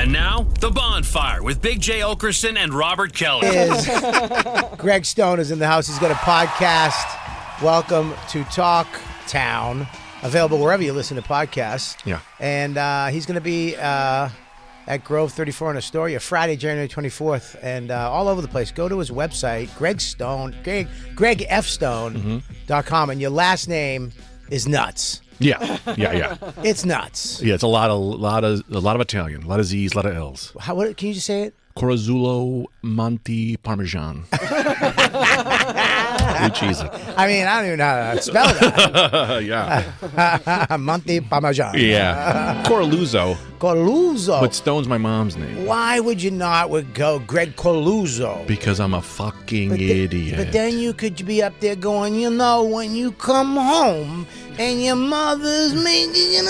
And now, The Bonfire with Big J. Okerson and Robert Kelly. Greg Stone is in the house. He's got a podcast. Welcome to Talk Town. Available wherever you listen to podcasts. Yeah. And he's going to be at Grove 34 in Astoria Friday, January 24th. And all over the place. Go to his website, GregFstone.com. And your last name is nuts. Yeah. It's nuts. Yeah, it's a lot of Italian, a lot of Z's, a lot of L's. What can you just say it? Corazzullo Monte Parmesan. Blue cheese. I mean, I don't even know how to spell that. Yeah. Monte Parmesan. Yeah. Coraluzzo. Coraluzzo. But Stone's my mom's name. Why would you not go Greg Coraluzzo? Because I'm a fucking idiot. But then you could be up there going, when you come home and your mother's making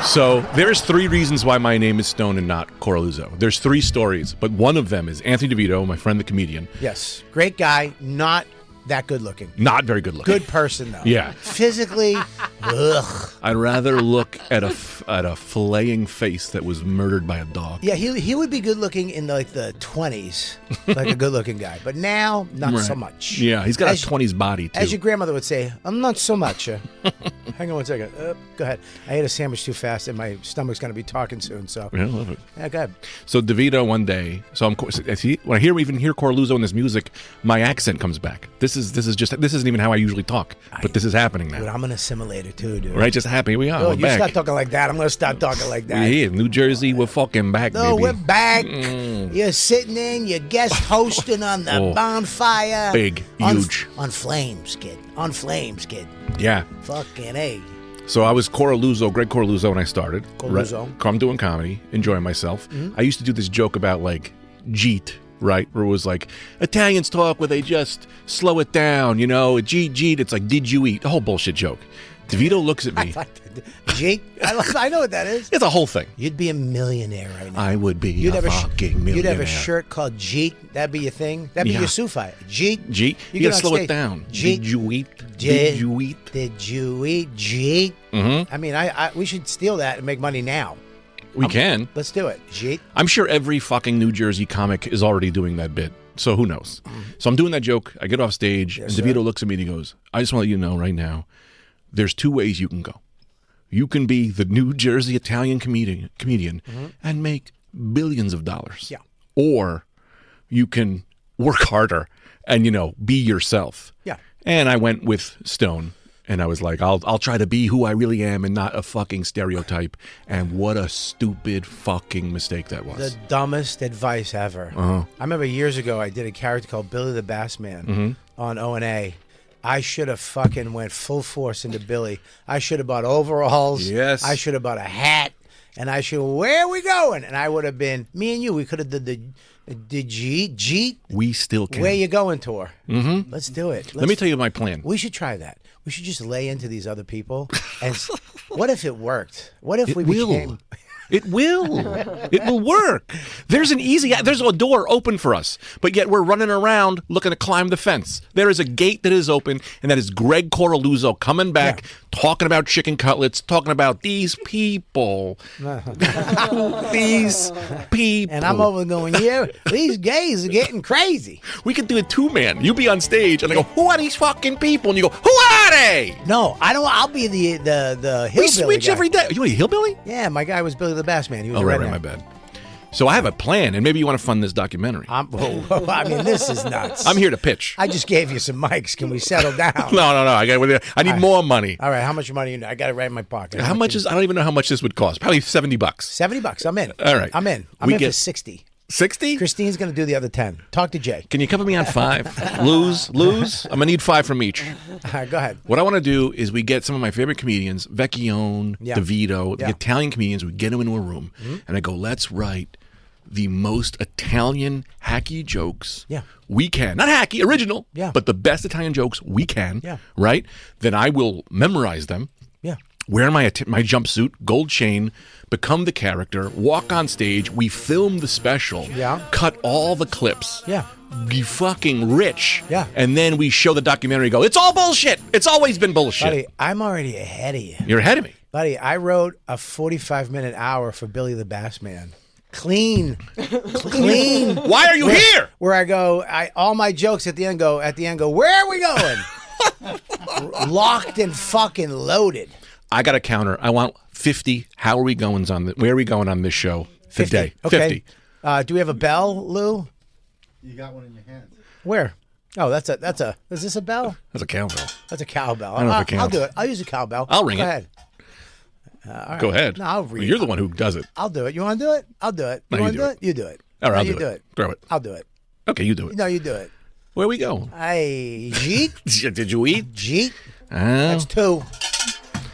So there's 3 reasons why my name is Stone and not Coraluzzo. There's 3 stories, but one of them is Anthony DeVito, my friend the comedian. Yes. Great guy, not that good looking. Not very good looking. Good person, though. Yeah. Physically, ugh. I'd rather look at a filleting face that was murdered by a dog. Yeah, he would be good looking in the 20s, like a good looking guy. But now, not so much. Yeah, he's got a 20s body, too. As your grandmother would say, I'm not so much. Hang on one second. Go ahead. I ate a sandwich too fast, and my stomach's going to be talking soon. So Yeah, I love it. Yeah, go ahead. So DeVito one day. So when I even hear Coraluzzo in this music, my accent comes back. This isn't even how I usually talk, but this is happening now. Dude, I'm an assimilator too, dude. Right, just happy. We are. Oh, We're you back. start talking like that, I'm going to start talking like that. We're here, New Jersey. We're fucking back, No, baby. we're back. You're sitting in, you're guest hosting on the Bonfire. Big, huge. On Flames, kid. On Flames, kid. Yeah. Fucking A. So I was Greg Coraluzzo when I started. Coraluzzo. Right? I'm doing comedy, enjoying myself. Mm-hmm. I used to do this joke about Jeet, right? Where it was Italians talk where they just slow it down, Jeet, it's like, did you eat? A whole bullshit joke. DeVito looks at me. Jeet? I know what that is. It's a whole thing. You'd be a millionaire right now. I would be a fucking millionaire. You'd have a shirt called Jeet. That'd be your thing. That'd be your Sufi. Jeet. You gotta slow it down. Jeet. Did you eat? Did you eat? Jeet? Mm-hmm. I mean, we should steal that and make money now. We can. Let's do it. Jeet. I'm sure every fucking New Jersey comic is already doing that bit. So who knows? So I'm doing that joke. I get off stage, and DeVito looks at me and he goes, I just want to let you know right now, there's 2 ways you can go. You can be the New Jersey Italian comedian and make billions of dollars. Yeah. Or you can work harder and, be yourself. Yeah. And I went with Stone. And I was like, I'll try to be who I really am and not a fucking stereotype. And what a stupid fucking mistake that was. The dumbest advice ever. I remember years ago I did a character called Billy the Bass Man on O&A. I should have fucking went full force into Billy. I should have bought overalls. Yes. I should have bought a hat. And I should, where are we going? And I would have been, me and you, we could have did the Jeet. We still can. Where you going tour? Mm-hmm. Let's do it. Let me tell you my plan. We should try that. We should just lay into these other people. And what if it worked? What if we became... It will. It will work. There's a door open for us, but yet we're running around looking to climb the fence. There is a gate that is open, and that is Greg Coraluzzo coming back, talking about chicken cutlets, talking about these people. These people. And I'm over going, these gays are getting crazy. We could do a 2-man. You be on stage, and I go, who are these fucking people? And you go, who are they? No, I don't. I'll be the hillbilly We switch guy. every day. You a hillbilly? Yeah, my guy was Billy the Bass Man. He was a right, redneck. my bad. So I have a plan, and maybe you want to fund this documentary. I mean, this is nuts. I'm here to pitch. I just gave you some mics. Can we settle down? No. I need more money. All right, how much money you need? I got it right in my pocket. How much is? I don't even know how much this would cost. Probably $70. $70. I'm in. All right. I'm in. I'm in for 60. 60? Christine's going to do the other 10. Talk to Jay. Can you cover me on 5? Lose? I'm going to need 5 from each. All right, go ahead. What I want to do is we get some of my favorite comedians, Vecchione, DeVito, the Italian comedians, we get them into a room, and I go, let's write the most Italian hacky jokes we can. Not hacky, original, but the best Italian jokes we can, right? Then I will memorize them. Wear my jumpsuit, gold chain, become the character, walk on stage, we film the special, cut all the clips, be fucking rich, and then we show the documentary, go, it's all bullshit. It's always been bullshit. Buddy, I'm already ahead of you. You're ahead of me. Buddy, I wrote a 45-minute hour for Billy the Bass Man. Clean. Why are you here? Where I go, all my jokes at the end go, where are we going? Locked and fucking loaded. I got a counter. I want 50. Where are we going on this show today? 50. Okay. 50. Do we have a bell, Lou? You got one in your hand. Where? Oh, that's a. Is this a bell? That's a cowbell. That's a cowbell. I don't know if it counts. I'll do it. I'll use a cowbell. I'll ring Go it. ahead. All right. Go ahead. No, I'll read. You're the one who does it. I'll do it. You want to do it? I'll do it. No, you want you to do do it. it? You do it. All right, No, I'll you do it. Throw it. I'll do it. Okay, you do it. No, you do it. Where are we going? Hey, jeet. Did you eat? Jeet. That's 2.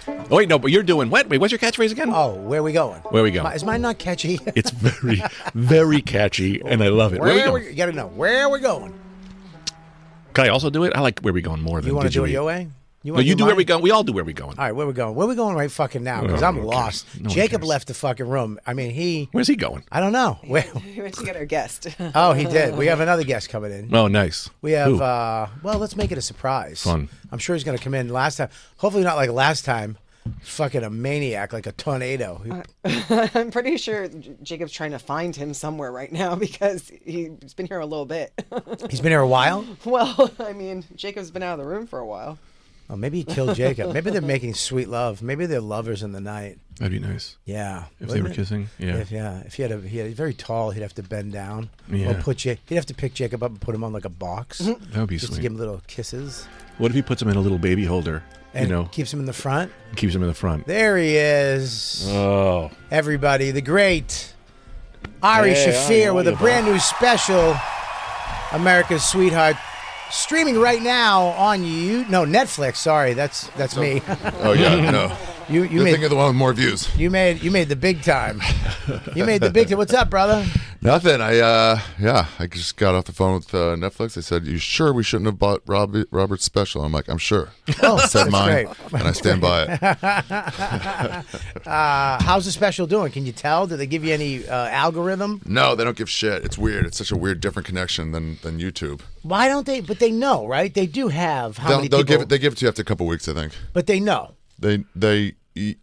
Oh, wait, no, but you're doing what? Wait, what's your catchphrase again? Oh, where are we going? Where are we going? Is mine not catchy? It's very, very catchy, and I love it. Where are we going? You got to know. Where are we going? Can I also do it? I like where we going more than You want to did do it eat? your way? No, you do where we going. We all do where we going. All right, where we going? Where we going right fucking now? Because Oh, I'm who cares? lost. No one Jacob cares. left the fucking room. I mean, Where's he going? I don't know. Where? We went to get our guest. Oh, he did. We have another guest coming in. Oh, nice. We have, Who? well, let's make it a surprise. Fun. I'm sure he's going to come in last time. Hopefully not like last time. Fucking a maniac, like a tornado. I'm pretty sure Jacob's trying to find him somewhere right now because he's been here a little bit. He's been here a while? Well, I mean, Jacob's been out of the room for a while. Oh, maybe he killed Jacob. Maybe they're making sweet love. Maybe they're lovers in the night. That'd be nice. Yeah. If they were kissing, yeah. If he had very tall, he'd have to bend down. Yeah. Or he'd have to pick Jacob up and put him on like a box. That would be Just to sweet. give him little kisses. What if he puts him in a little baby holder? And keeps him in the front. Keeps him in the front. There he is. Oh. Everybody, the great Ari Shaffir with a brand new special, America's Sweetheart, streaming right now on Netflix. Sorry, that's me. Oh yeah, no. You You're made thinking of the one with more views. you made the big time. You made the big time. What's up, brother? Nothing. I just got off the phone with Netflix. They said, "You sure we shouldn't have bought Robert's special?" I'm like, "I'm sure." Oh, I said that's mine, great. and I stand by it. How's the special doing? Can you tell? Did they give you any algorithm? No, they don't give shit. It's weird. It's such a weird, different connection than YouTube. Why don't they? But they know, right? They do have how many They'll people. give it to you after a couple weeks, I think. But they know.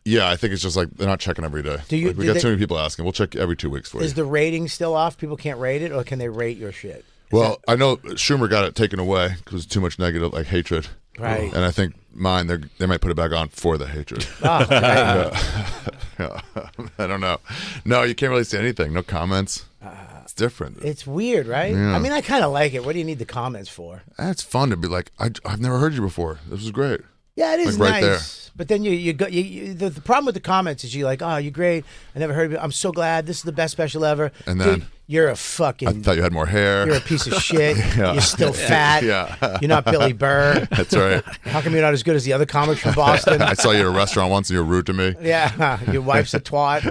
Yeah, I think it's just like they're not checking every day. Do you- Like, we do got they- too many people asking. We'll check every 2 weeks for you. Is the rating still off? People can't rate it, or can they rate your shit? Well, I know Schumer got it taken away because too much negative, like hatred. Right. And I think mine, they might put it back on for the hatred. Oh, great. Yeah. I don't know. No, you can't really see anything. No comments. It's different. It's weird, right? Yeah. I mean, I kind of like it. What do you need the comments for? It's fun to be like, I've never heard you before. This was great. Yeah, it is Like right nice. But then the problem with the comments is you're like, oh, you're great. I never heard of it. I'm so glad. This is the best special ever. And then- Dude, you're a fucking. I thought you had more hair. You're a piece of shit. Yeah. You're still fat. Yeah. You're not Billy Burr. That's right. How come you're not as good as the other comics from Boston? I saw you at a restaurant once and you were rude to me. Yeah, your wife's a twat.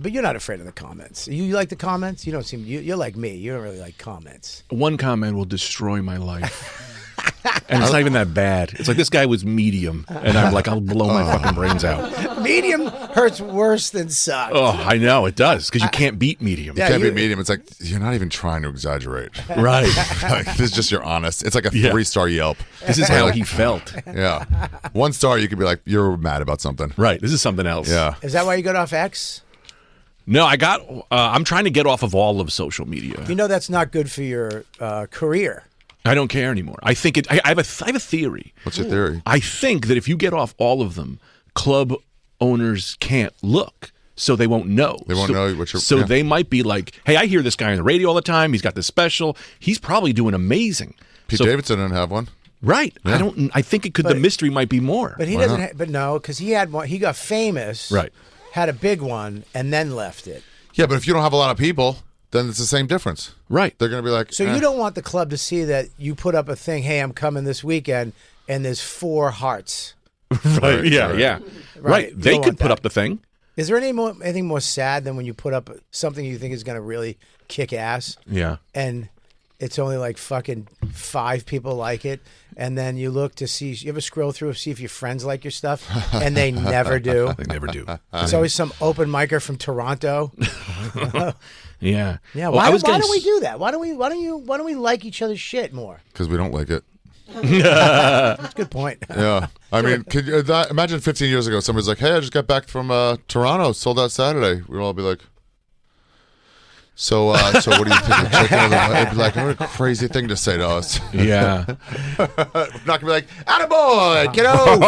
But you're not afraid of the comments. You like the comments? You don't seem. You're like me. You don't really like comments. One comment will destroy my life. And it's not even that bad. It's like this guy was medium, and I'm like, I'll blow my fucking brains out. Medium hurts worse than suck. Oh, I know it does because you can't beat medium. Yeah, Can't you- be medium. It's like you're not even trying to exaggerate. Right. Like, this is just your honest. It's like a Yeah. 3-star Yelp. This is how he felt. Yeah. 1 star, you could be like, you're mad about something. Right. This is something else. Yeah. Is that why you got off X? No, I'm trying to get off of all of social media. You know that's not good for your career. I don't care anymore. I think I have a theory. What's your theory? I think that if you get off all of them, club owners can't look, so they won't know. They won't know what you're- So yeah. they might be like, "Hey, I hear this guy on the radio all the time. He's got this special. He's probably doing amazing." Pete So- Davidson didn't have one. Right. I think it could. The mystery might be more. But he Why doesn't. not? But no, because he had one. He got famous. Right. Had a big one and then left it. Yeah, but if you don't have a lot of people, then it's the same difference. Right. They're going to be like, So you don't want the club to see that you put up a thing. Hey, I'm coming this weekend, and there's 4 hearts. Right. Yeah. right. Yeah. Right. Right. You They don't could want put that. up the thing. Is there anything more sad than when you put up something you think is going to really kick ass, Yeah. and it's only like fucking 5 people like it, and then you look to see. You ever scroll through see if your friends like your stuff, and they never do. They never do. It's always some open micer from Toronto. Yeah. Yeah. Well, Why I was don't getting we do that? Why don't we like each other's shit more? because we don't like it. That's a good point. Yeah. I mean, imagine 15 years ago, somebody's like, hey, I just got back from Toronto, sold out Saturday. We'd all be like, so what do you think of chicken? It'd be like, what a crazy thing to say to us. Yeah. We're not going to be like, attaboy, kiddo.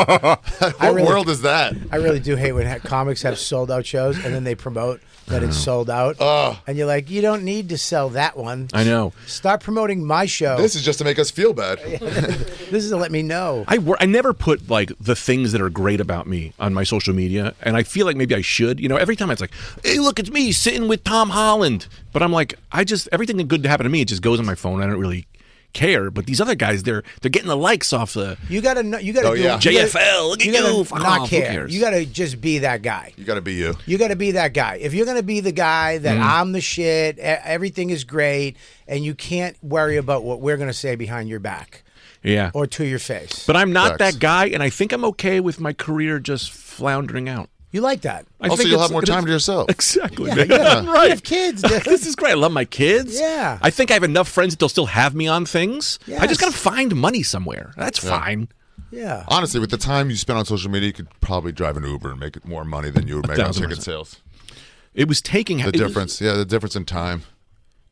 What world is that? I really do hate when comics have sold out shows and then they promote that it's sold out. And you're like, you don't need to sell that one. I know. Start promoting my show. This is just to make us feel bad. This is to let me know. I never put like the things that are great about me on my social media, and I feel like maybe I should. You know, every time it's like, hey, look, it's me sitting with Tom Holland. But I'm like, everything good to happen to me, it just goes on my phone. I don't really care. But these other guys, they're getting the likes off the. You gotta do JFL. Look at you. Not care. You gotta just be that guy. You gotta be you. You gotta be that guy. If you're gonna be the guy that I'm the shit, everything is great, and you can't worry about what we're gonna say behind your back. Yeah. Or to your face. But I'm not that guy, and I think I'm okay with my career just floundering out. You like that. Also, you'll have more time to yourself. Exactly. Yeah. Right. You have kids. This is great. I love my kids. Yeah. I think I have enough friends that they'll still have me on things. Yes. I just got to find money somewhere. That's fine. Yeah. Honestly, with the time you spend on social media, you could probably drive an Uber and make it more money than you would make on ticket sales. It was taking... The difference in time.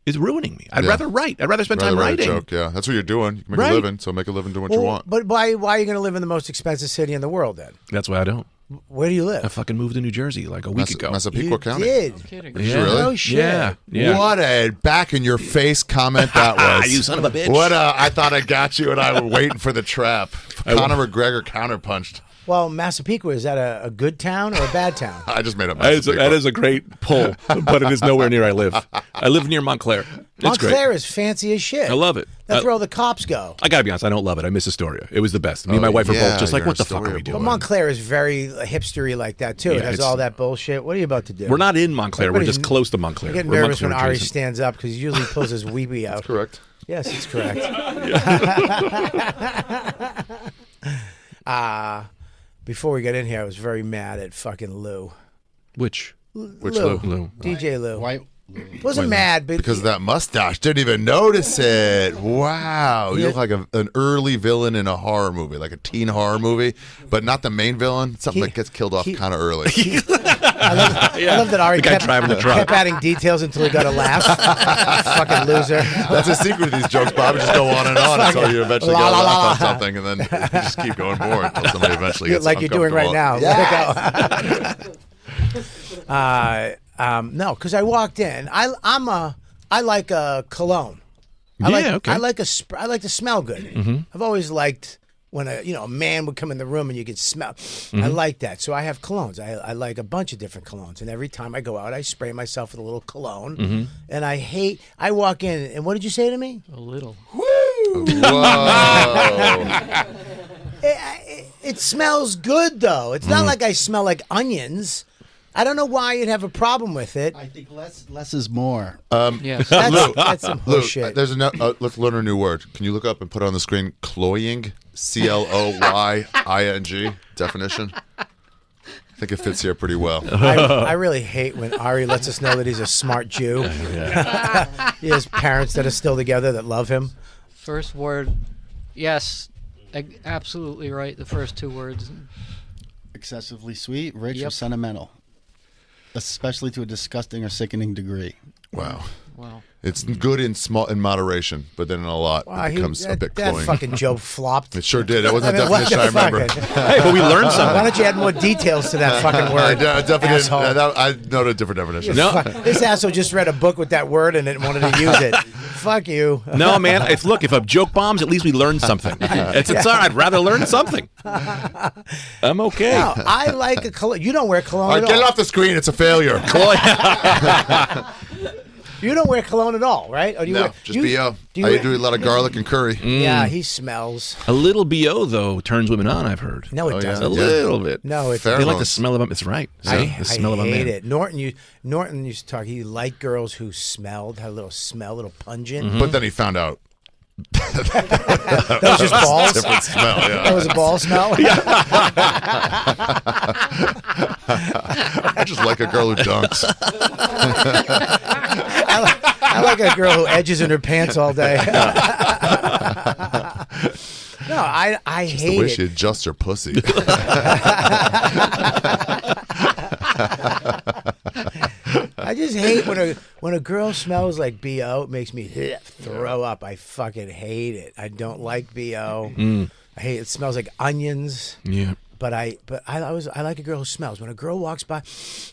Is ruining me. I'd rather write. I'd rather spend time writing. Joke, yeah. That's what you're doing. You can make a living, so make a living doing what you want. But why are you going to live in the most expensive city in the world then? That's why I don't. Where do you live? I fucking moved to New Jersey like a week ago. Massapequa County. Did? I'm kidding. Did you really? No shit. Yeah. What a back-in-your-face comment that was. You son of a bitch. What I thought I got you, and I was waiting for the trap. Conor McGregor counterpunched. Well, Massapequa, is that a good town or a bad town? I just made up Massapequa. That is a great pull, but it is nowhere near I live. I live near Montclair. It's Montclair great. is fancy as shit. I love it. That's where all the cops go. I gotta be honest, I don't love it. I miss Astoria. It was the best. Me and my wife are both just like, what the fuck are we doing? But Montclair is very hipstery like that too. It has all that bullshit. What are you about to do? We're not in Montclair. We're just close to Montclair. I get We're nervous when Montclair Ari adjacent. stands up because he usually pulls his weepy out. That's correct. Yes, it's correct. Before we got in here, I was very mad at fucking Lou. Which Lou? Lou? DJ Lou. White. Wasn't mad, but Because of that mustache. Didn't even notice it. Wow. You look like an early villain in a horror movie, like a teen horror movie, but not the main villain. Something that gets killed off kind of early. I love that Ari The guy driving the truck. kept adding details until he got a laugh. Fucking loser. That's a secret of these jokes, Bob. You just go on and on until you eventually get a laugh on something, and then you just keep going more until somebody eventually gets like you're doing right now. Yes. No, because I walked in. I like a cologne. Okay. I like to smell good. Mm-hmm. I've always liked when a man would come in the room and you could smell. I like that. So I have colognes. I like a bunch of different colognes, and every time I go out, I spray myself with a little cologne. And I walk in, and what did you say to me? A little. Whoa. It smells good though. It's not like I smell like onions. I don't know why you'd have a problem with it. I think less is more. Yes. That's some Lou, bullshit. there's let's learn a new word. Can you look up and put it on the screen? Cloying, CLOYING definition. I think it fits here pretty well. I really hate when Ari lets us know that he's a smart Jew. He has parents that are still together that love him. First word, yes, absolutely right. The first two words. Excessively sweet, rich, or Yep. sentimental. Especially to a disgusting or sickening degree. Wow. Wow. It's good in moderation, but then in a lot, it becomes a bit that cloying. fucking joke flopped. It sure did. That wasn't the what definition I the remember. fuck? Hey, but we learned something. Why don't you add more details to that fucking I word? definitely asshole? didn't. I know a different definition. No. This asshole just read a book with that word and it wanted to use it. Fuck you. No, man. If a joke bombs, at least we learned something. It's all right. I'd rather learn something. I'm okay. No, I like a cologne. You don't wear cologne All right, at get it all. off the screen. It's a failure. You don't wear cologne at all, right? Or do you No, wear, just do you, BO. do you I wear- do a lot of garlic and curry. Yeah, he smells. A little BO though turns women on. I've heard. No, it Oh, yeah. doesn't. A little bit. No, it's They like the Pheromones. smell of them. It's right. See? I The smell of a hate man. it. Norton used to talk. He liked girls who smelled, had a little smell, a little pungent. But then he found out That was just balls. different smell. That Yeah. was a ball smell. I just like a girl who dunks. I like a girl who edges in her pants all day. I Just hate the way it. she adjusts her pussy. I just hate when a girl smells like BO. It makes me throw up. I fucking hate it. I don't like BO. I hate it. It smells like onions. Yeah. But I like a girl who smells. When a girl walks by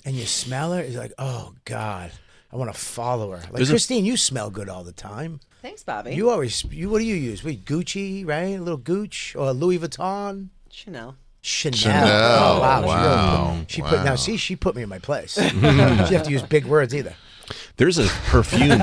and you smell her, it's like, oh God, I want to follow her. Like Christine, you smell good all the time. Thanks, Bobby. You always. What do you use? Gucci, right? A little Gooch or Louis Vuitton. Chanel. Oh, wow. She Wow. put now. See, she put me in my place. She didn't have to use big words either. There's a perfume.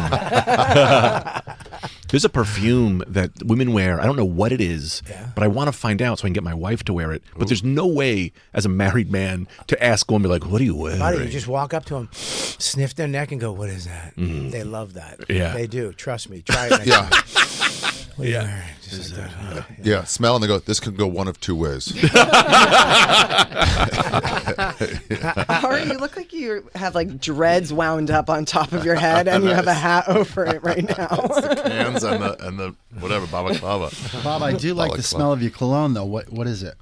There's a perfume that women wear. I don't know what it is, but I want to find out so I can get my wife to wear it. But there's no way, as a married man, to ask one, be like, "What are you wearing?" Buddy, you just walk up to them, sniff their neck, and go, "What is that?" They love that. Yeah. They do. Trust me. Try it next time. What are you wearing? Just like that. Yeah, smell and they go, this could go one of two ways. Ari, you look like you have like dreads wound up on top of your head, and you have a hat over it right now. The cans and the whatever, balaclava. Bob, I do like the smell of your cologne, though. What is it?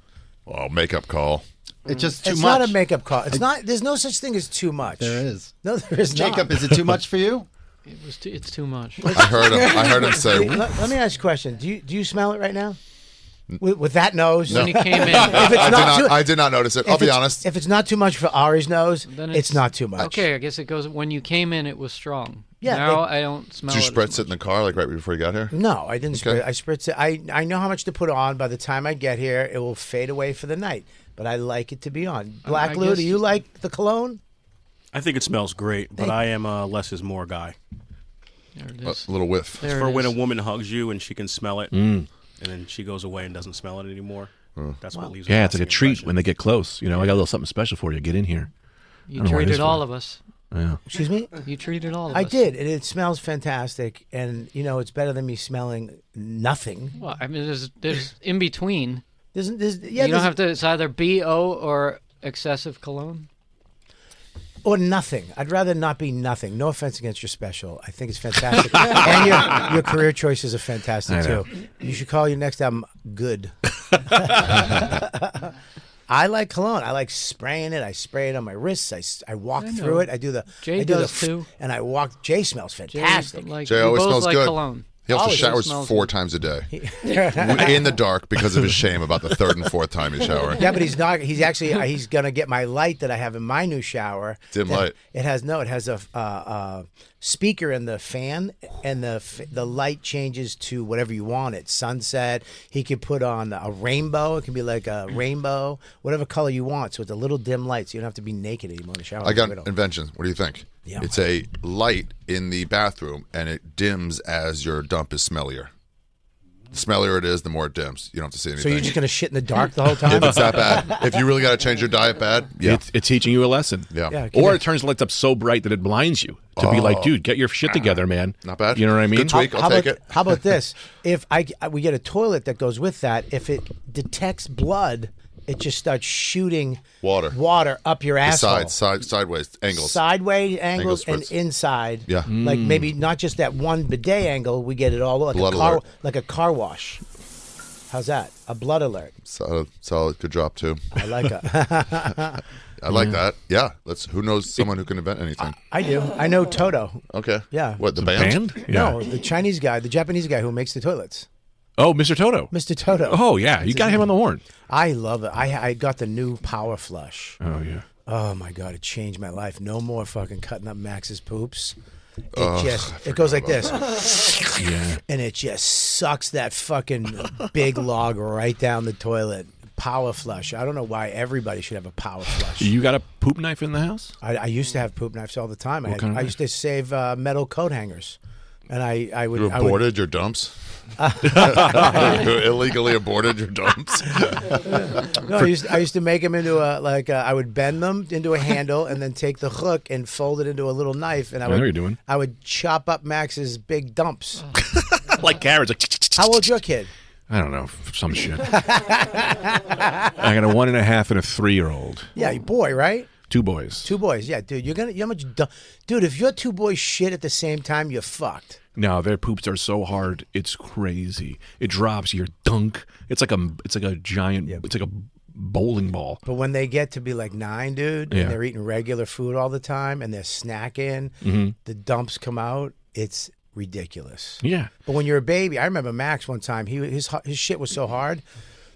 Oh, makeup call. It's just too It's much. not a makeup call. It's not. There's no such thing as too much. There is. No, there is not. Jacob, is it too much for you? It's too much. I heard him say, Let me ask you a question. Do you smell it right now? With that nose? When he came in, I did not notice it. I'll be honest. If it's not too much for Ari's nose, then it's not too much. Okay, I guess it goes. When you came in, it was strong. Yeah, Now I don't smell. Did you it spritz as it in the car like right before you got here? No, I didn't Okay. spritz. I spritz it. I know how much to put on. By the time I get here, it will fade away for the night. But I like it to be on. Black I Lou, guess- do you like the cologne? I think it smells great, but I am a less is more guy. There it A is. little whiff. There For it when a is. woman hugs you and she can smell it, and then she goes away and doesn't smell it anymore. That's what leaves. Yeah, it's like a lasting treat impression. when they get close. You know, I got a little something special for you. Get in here. You I don't know what it is treated for. all of us. Yeah. Excuse me? You treated all of I us. did, and it smells fantastic. And, it's better than me smelling nothing. Well, I mean, there's in between. There's You don't have to. It's either BO or excessive cologne. Or nothing. I'd rather not be nothing. No offense against your special. I think it's fantastic. And your career choices are fantastic, I know. too. You should call your next album Good. I like cologne. I like spraying it. I spray it on my wrists. I walk I through know. it. I do the. Jay I do does, the, too. And I walk. Jay smells fantastic. Jay we always both smells like good. cologne. He also Always showers smells 4 good. times a day. In the dark because of his shame about the third and fourth time he's showering. Yeah, but he's not. He's actually. He's gonna get my light that I have in my new shower. Dim light. It has a speaker in the fan, and the light changes to whatever you want it. Sunset. He could put on a rainbow. It can be like a rainbow, whatever color you want. So it's a little dim light, so you don't have to be naked anymore in the shower. I got inventions. What do you think? Yeah. It's a light in the bathroom, and it dims as your dump is smellier. The smellier it is, the more it dims. You don't have to see anything. So you're just gonna shit in the dark the whole time? If it's that bad, if you really got to change your diet bad, yeah. It's teaching you a lesson. Yeah. Yeah, Or it turns the lights up so bright that it detects you to be like, dude, get your shit together, man. Not bad. You know what I mean? Good tweak. I'll take it. How about this? If we get a toilet that goes with that, if it detects blood, it just starts shooting water up your asshole. Sideways angles. Sideways angles and squirts. inside. Yeah. Like maybe not just that one bidet angle. We get it all like Blood alert. like a car wash. How's that? A blood alert. Solid. Good drop too. I like it. I like that. Yeah. Who knows someone who can invent anything? I do. I know Toto. Okay. Yeah. What, the band? Yeah. No, the Chinese guy, the Japanese guy who makes the toilets. Oh, Mr. Toto. Mr. Toto. Oh, yeah. You got him on the horn. I love it. I got the new Power Flush. Oh, yeah. Oh my God, it changed my life. No more fucking cutting up Max's poops. It goes like this. Yeah. And it just sucks that fucking big log right down the toilet. Power flush. I don't know why everybody should have a power flush. You got a poop knife in the house? I used to have poop knives all the time. What kind of I used to save metal coat hangers. And I would. You I would- aborted your dumps? You illegally aborted your dumps? No, I used to make them into I would bend them into a handle and then take the hook and fold it into a little knife. And I know what would, you're doing. I would chop up Max's big dumps. Like carrots. Like, How old's your kid? I don't know. Some shit. I got a 1.5 and a 3-year-old. Yeah, you boy, right? 2 boys. 2 boys. Yeah, dude, you're how much dude, if your 2 boys shit at the same time, you're fucked. No, their poops are so hard, it's crazy. It drops your dunk. It's like a giant. It's like a bowling ball. But when they get to be like 9, dude, and they're eating regular food all the time, and they're snacking, the dumps come out. It's ridiculous. Yeah. But when you're a baby, I remember Max one time. His shit was so hard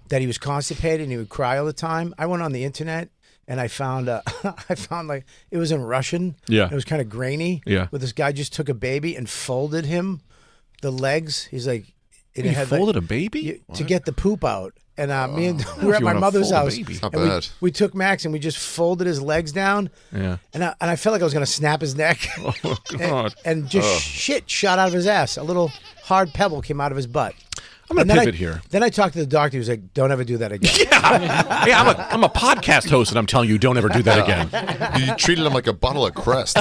that he was constipated and he would cry all the time. I went on the internet and I found like it was in Russian. Yeah. It was kind of grainy. Yeah. But this guy just took a baby and folded him the legs. He's like, he folded a baby to get the poop out. And me and we were at you my wanna mother's fold a house. baby. It's not And bad. we took Max and we just folded his legs down. Yeah. And I felt like I was going to snap his neck. Oh God. And just shit shot out of his ass. A little hard pebble came out of his butt. I'm gonna pivot here. Then I talked to the doctor. He was like, "Don't ever do that again." Yeah, I'm a podcast host, and I'm telling you, don't ever do that again. You treated him like a bottle of Crest.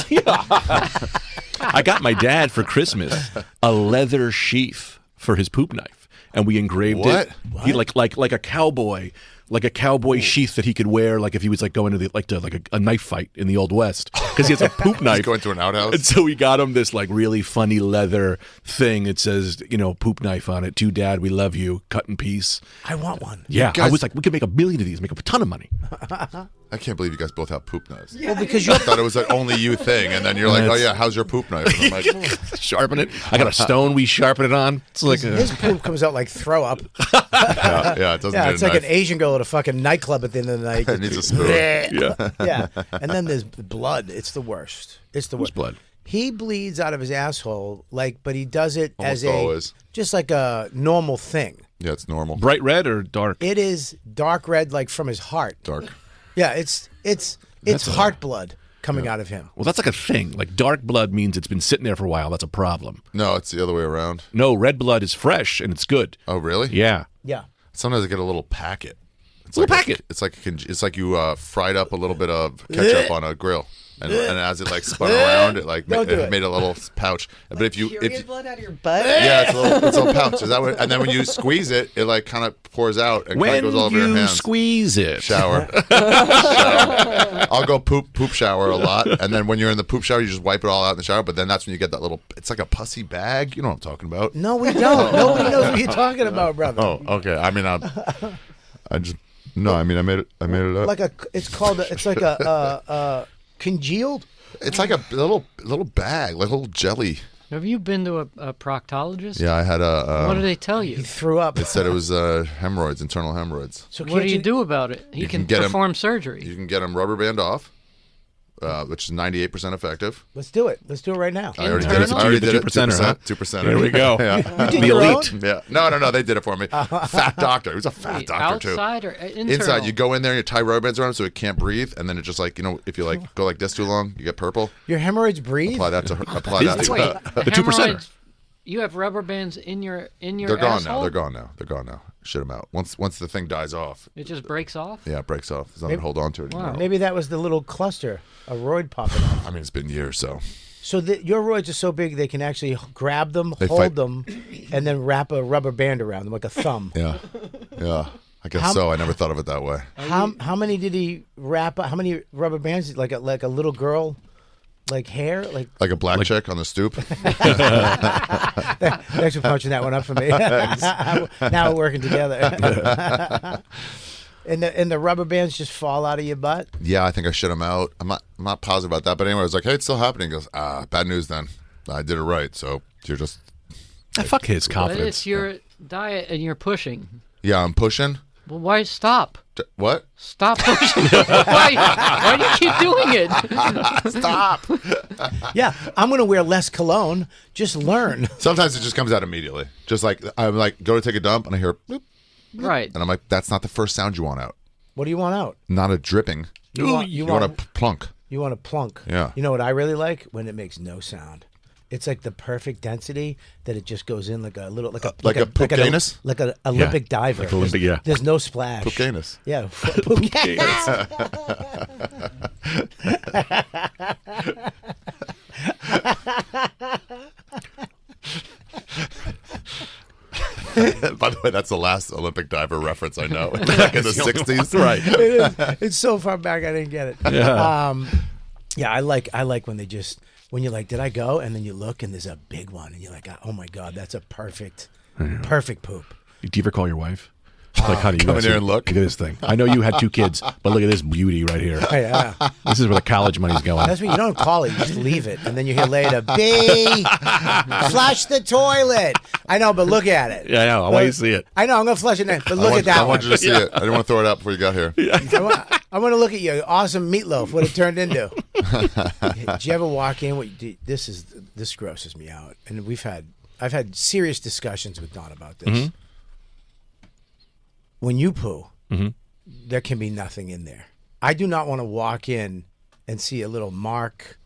I got my dad for Christmas a leather sheath for his poop knife, and we engraved What? it. He like a cowboy. Like a cowboy sheath that he could wear, like if he was like going to a knife fight in the Old West, because he has a poop knife. He's going to an outhouse. And so we got him this like really funny leather thing. It says, poop knife on it. To Dad, we love you. Cut in peace. I want one. Yeah, guys- I was like, we could make 1 million of these, make a ton of money. I can't believe you guys both have poop knives. Well, because I thought it was an only you thing, and then you're like, "Oh yeah, how's your poop knife?" And I'm like, Sharpen it. I got a stone we sharpen it on. It's like his poop comes out like throw up. "Yeah, it doesn't Yeah, need it's a like knife. an Asian girl at a fucking nightclub at the end of the night. It needs a spoon." yeah. Yeah. And then there's blood. It's the worst. It's the worst. blood? He bleeds out of his asshole, but he does it Almost as always. just like a normal thing. Yeah, it's normal. Bright red or dark? It is dark red, like from his heart. Dark. Yeah, it's heart blood coming out of him. Well, that's like a thing. Like dark blood means it's been sitting there for a while. That's a problem. No, it's the other way around. No, red blood is fresh and it's good. Oh, really? Yeah. Yeah. Sometimes I get a little packet. It's Little like packet? It's like you fried up a little bit of ketchup on a grill, and as it like spun around, it like Don't do it. made a little pouch. But if you Period blood out of your butt? yeah, it's a little pouch. Is that what? And then when you squeeze it, it like kind of pours out and kind When of goes all over your you hands. squeeze it. Shower. Shower. I'll go poop shower a lot, and then when you're in the poop shower, you just wipe it all out in the shower. But then that's when you get that little. It's like a pussy bag. You know what I'm talking about? No, we don't. Nobody knows what you're talking about, brother. Oh, okay. I mean, I just no. I mean, I made it up. It's like a congealed. It's like a little bag, like a little jelly. Have you been to a proctologist? Yeah, I had a. What do they tell you? He threw up. It said it was hemorrhoids, internal hemorrhoids. So What can't do you do about it? He You can can get 'em- perform surgery. You can get them rubber band off, which is 98% effective. Let's do it. Let's do it right now. I already did it. I already did it. 2%, huh? 2%. There we go. Yeah. did The your elite. own? Yeah. No. They did it for me. Fat doctor. He was a fat Wait, doctor too. outside or internal? Inside, you go in there and you tie rubber bands around him so it can't breathe, and then it just like if you like go like this too long, you get purple. Your hemorrhoids breathe? Apply that to Wait, The 2%er. hemorrhoids, you have rubber bands in your They're gone asshole? now. They're gone now. They're gone now. Shit them out. Once the thing dies off, It just breaks off? yeah, it breaks off. There's nothing to hold on to anymore. Wow. Maybe that was the little cluster, a roid popping off. I mean, it's been years, so So your roids are so big they can actually grab them, They hold fight. them, and then wrap a rubber band around them like a thumb. yeah. I guess How- so. I never thought of it that way. How many did he wrap? How many rubber bands? Like a little girl, like hair, like. Like a black chick on the stoop. Thanks for punching that one up for me. Now we're working together. And the rubber bands just fall out of your butt. Yeah, I think I shit him out. I'm not positive about that, but anyway, I was like, hey, it's still happening. He goes, bad news then. I did it right. So you're just Fuck his But confidence. it's your diet and you're pushing. yeah, I'm pushing. Well, why stop? What? Stop pushing. why do you keep doing it? Stop. Yeah, I'm gonna wear less cologne. Just learn. Sometimes it just comes out immediately. Just like I'm like go to take a dump and I hear bloop, Right. and I'm like, that's not the first sound you want out. What do you want out? Not a dripping. You want You want a plunk. You want a plunk. Yeah. You know what I really like? When it makes no sound. It's like the perfect density that it just goes in like a little Like a poop anus? like an Olympic diver. like Olympic, yeah. There's no splash. Poop anus. Yeah. Poop anus. By the way, that's the last Olympic diver reference I know. Back in the 60s. Right. It is. It's so far back I didn't get it. Yeah. Yeah, I like when when you're like, did I go? And then you look and there's a big one, and you're like, oh my God, that's a perfect poop. Do you ever call your wife? Like, honey, you come in there and look. Look at this thing. I know you had 2 kids, but look at this beauty right here. Oh, yeah. This is where the college money's going. That's what you don't call it. You just leave it, and then you hear later, B, flush the toilet. I know, but look at it. Yeah, I know. I want you to see it. I know. I'm gonna flush it next, but look at that I one. want you to see it. I didn't want to throw it out before you got here. I want to look at your awesome meatloaf. What it turned into. Did you ever walk in? This grosses me out, and I've had serious discussions with Don about this. Mm-hmm. When you poo, there can be nothing in there. I do not want to walk in and see a little mark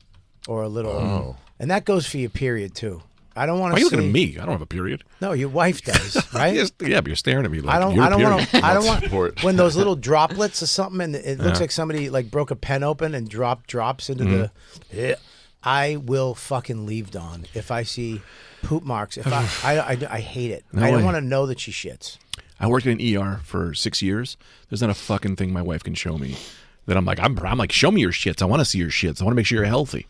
or a little, and that goes for your period too. I don't want to. Why are you see, looking at me? I don't have a period. No, your wife does, right? Yeah, but you're staring at me like I don't want when those little droplets or something, and it looks like somebody like broke a pen open and dropped drops into the. I will fucking leave Dawn if I see poop marks. If I hate it. No I don't way. want to know that she shits. I worked in an ER for 6 years. There's not a fucking thing my wife can show me that I'm like, show me your shits. I want to see your shits. I want to make sure you're healthy.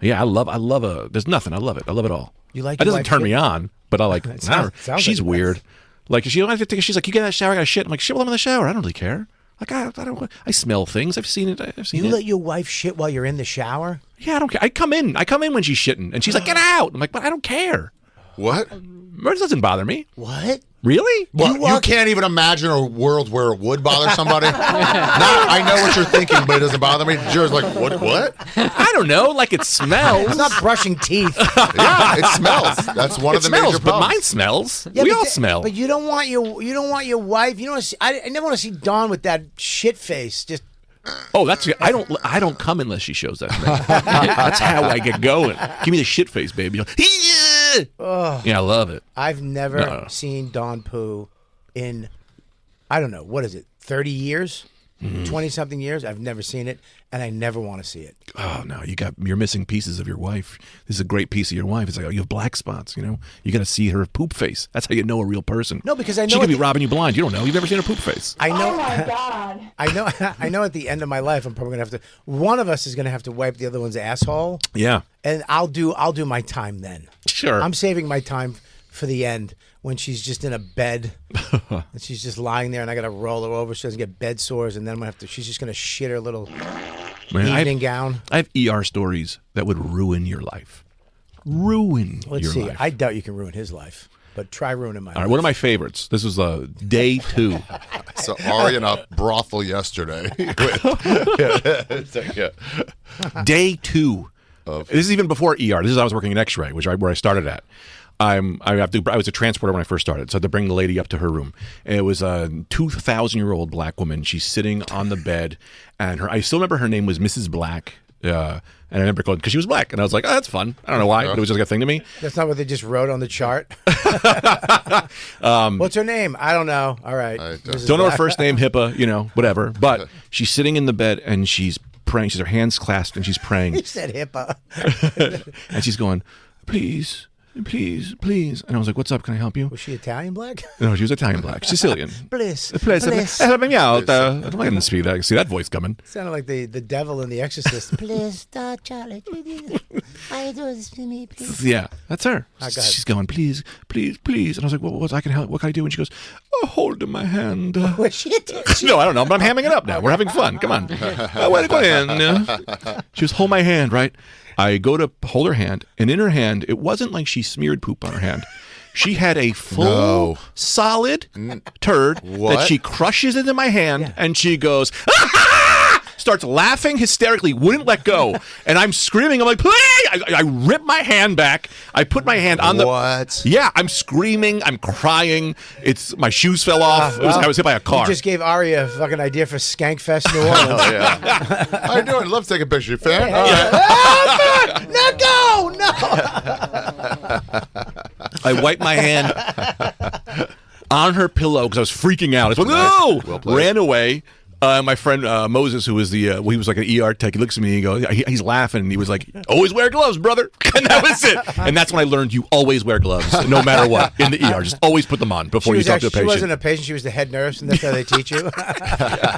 Yeah, I love there's nothing. I love it. I love it all. You like it your doesn't wife turn shit? me on, but I like, sounds she's like weird. Like, she don't have to take, she's like, you get out of the shower, I got shit. I'm like, shit while I'm in the shower. I don't really care. Like, I smell things. I've seen it. You let your wife shit while you're in the shower? Yeah, I don't care. I come in when she's shitting, and she's like, get out. I'm like, but I don't care. What? It doesn't bother me. What? Really? Well, you can't even imagine a world where it would bother somebody. I know what you're thinking, but it doesn't bother me. Jared's like, what? I don't know. Like, it smells. It's not brushing teeth. Yeah, it smells. That's one of the major but problems. mine smells. Yeah, we but all smell. But you don't want your wife. You don't. I never want to see Dawn with that shit face. Just. Oh, I don't come unless she shows that to me. That's how I get going. Give me the shit face, baby. Yeah, I love it. I've never seen Dawn poo in, I don't know, what is it, 30 years? 20-something years? I've never seen it, and I never want to see it. Oh, no, you're missing pieces of your wife. This is a great piece of your wife. It's like, you have black spots, you know? You got to see her poop face. That's how you know a real person. No, because I know she could be robbing you blind. You don't know. You've never seen her poop face. I know. Oh my God. I know at the end of my life, I'm probably going to have to, one of us is going to have to wipe the other one's asshole. Yeah. And I'll do my time then. Sure. I'm saving my time for the end when she's just in a bed and she's just lying there, and I got to roll her over so she doesn't get bed sores, and then I'm gonna have to. She's just gonna shit her little evening gown. I have ER stories that would ruin your life. Let's see. Life. I doubt you can ruin his life, but try ruining mine. All right, one of my favorites. This was day 2. So Ari in a brothel yesterday. Day 2. This is even before ER. This is I was working in X-ray, where I started at. I was a transporter when I first started, so I had to bring the lady up to her room. And it was a 2,000-year-old black woman. She's sitting on the bed, and I still remember her name was Mrs. Black. And I remember because she was black, and I was like, "Oh, that's fun." I don't know why, but it was just like a thing to me. That's not what they just wrote on the chart. What's her name? I don't know. All right, don't know her first name, HIPAA, whatever. But she's sitting in the bed and she's praying. She's her hands clasped and she's praying. He said HIPAA, and she's going, "Please. Please, please." And I was like, "What's up? Can I help you?" Was she Italian black? No, she was Italian black. Sicilian. Please. Help me out. I didn't see that voice coming. Sounded like the devil in The Exorcist. Please, Charlie. Why you do this to me, please? Yeah, that's her. She's going, "Please, please, please." And I was like, "Well, what can I help? What can I do?" And she goes, "Hold my hand." Was she No, I don't know, but I'm hamming it up now. We're having fun. Come on. I want to go in. She goes, "Hold my hand," right? I go to hold her hand, and in her hand, it wasn't like she smeared poop on her hand. She had a full, solid turd that she crushes into my hand, and she goes, starts laughing hysterically, wouldn't let go. And I'm screaming. I'm like, "Please!" I rip my hand back. I put my hand on the... What? Yeah, I'm screaming. I'm crying. My shoes fell off. I was hit by a car. You just gave Ari a fucking idea for Skankfest New Orleans. Oh, yeah. How you doing? Love to take a picture. You fan? No, go! No! I wiped my hand on her pillow because I was freaking out. I was like, "No!" Well ran away. My friend Moses, who was he was like an ER tech, he looks at me and he goes, he's laughing, and he was like, "Always wear gloves, brother." And that was it. And that's when I learned you always wear gloves, no matter what, in the ER. Just always put them on before you talk to a patient. She wasn't a patient, she was the head nurse, and that's how they teach you.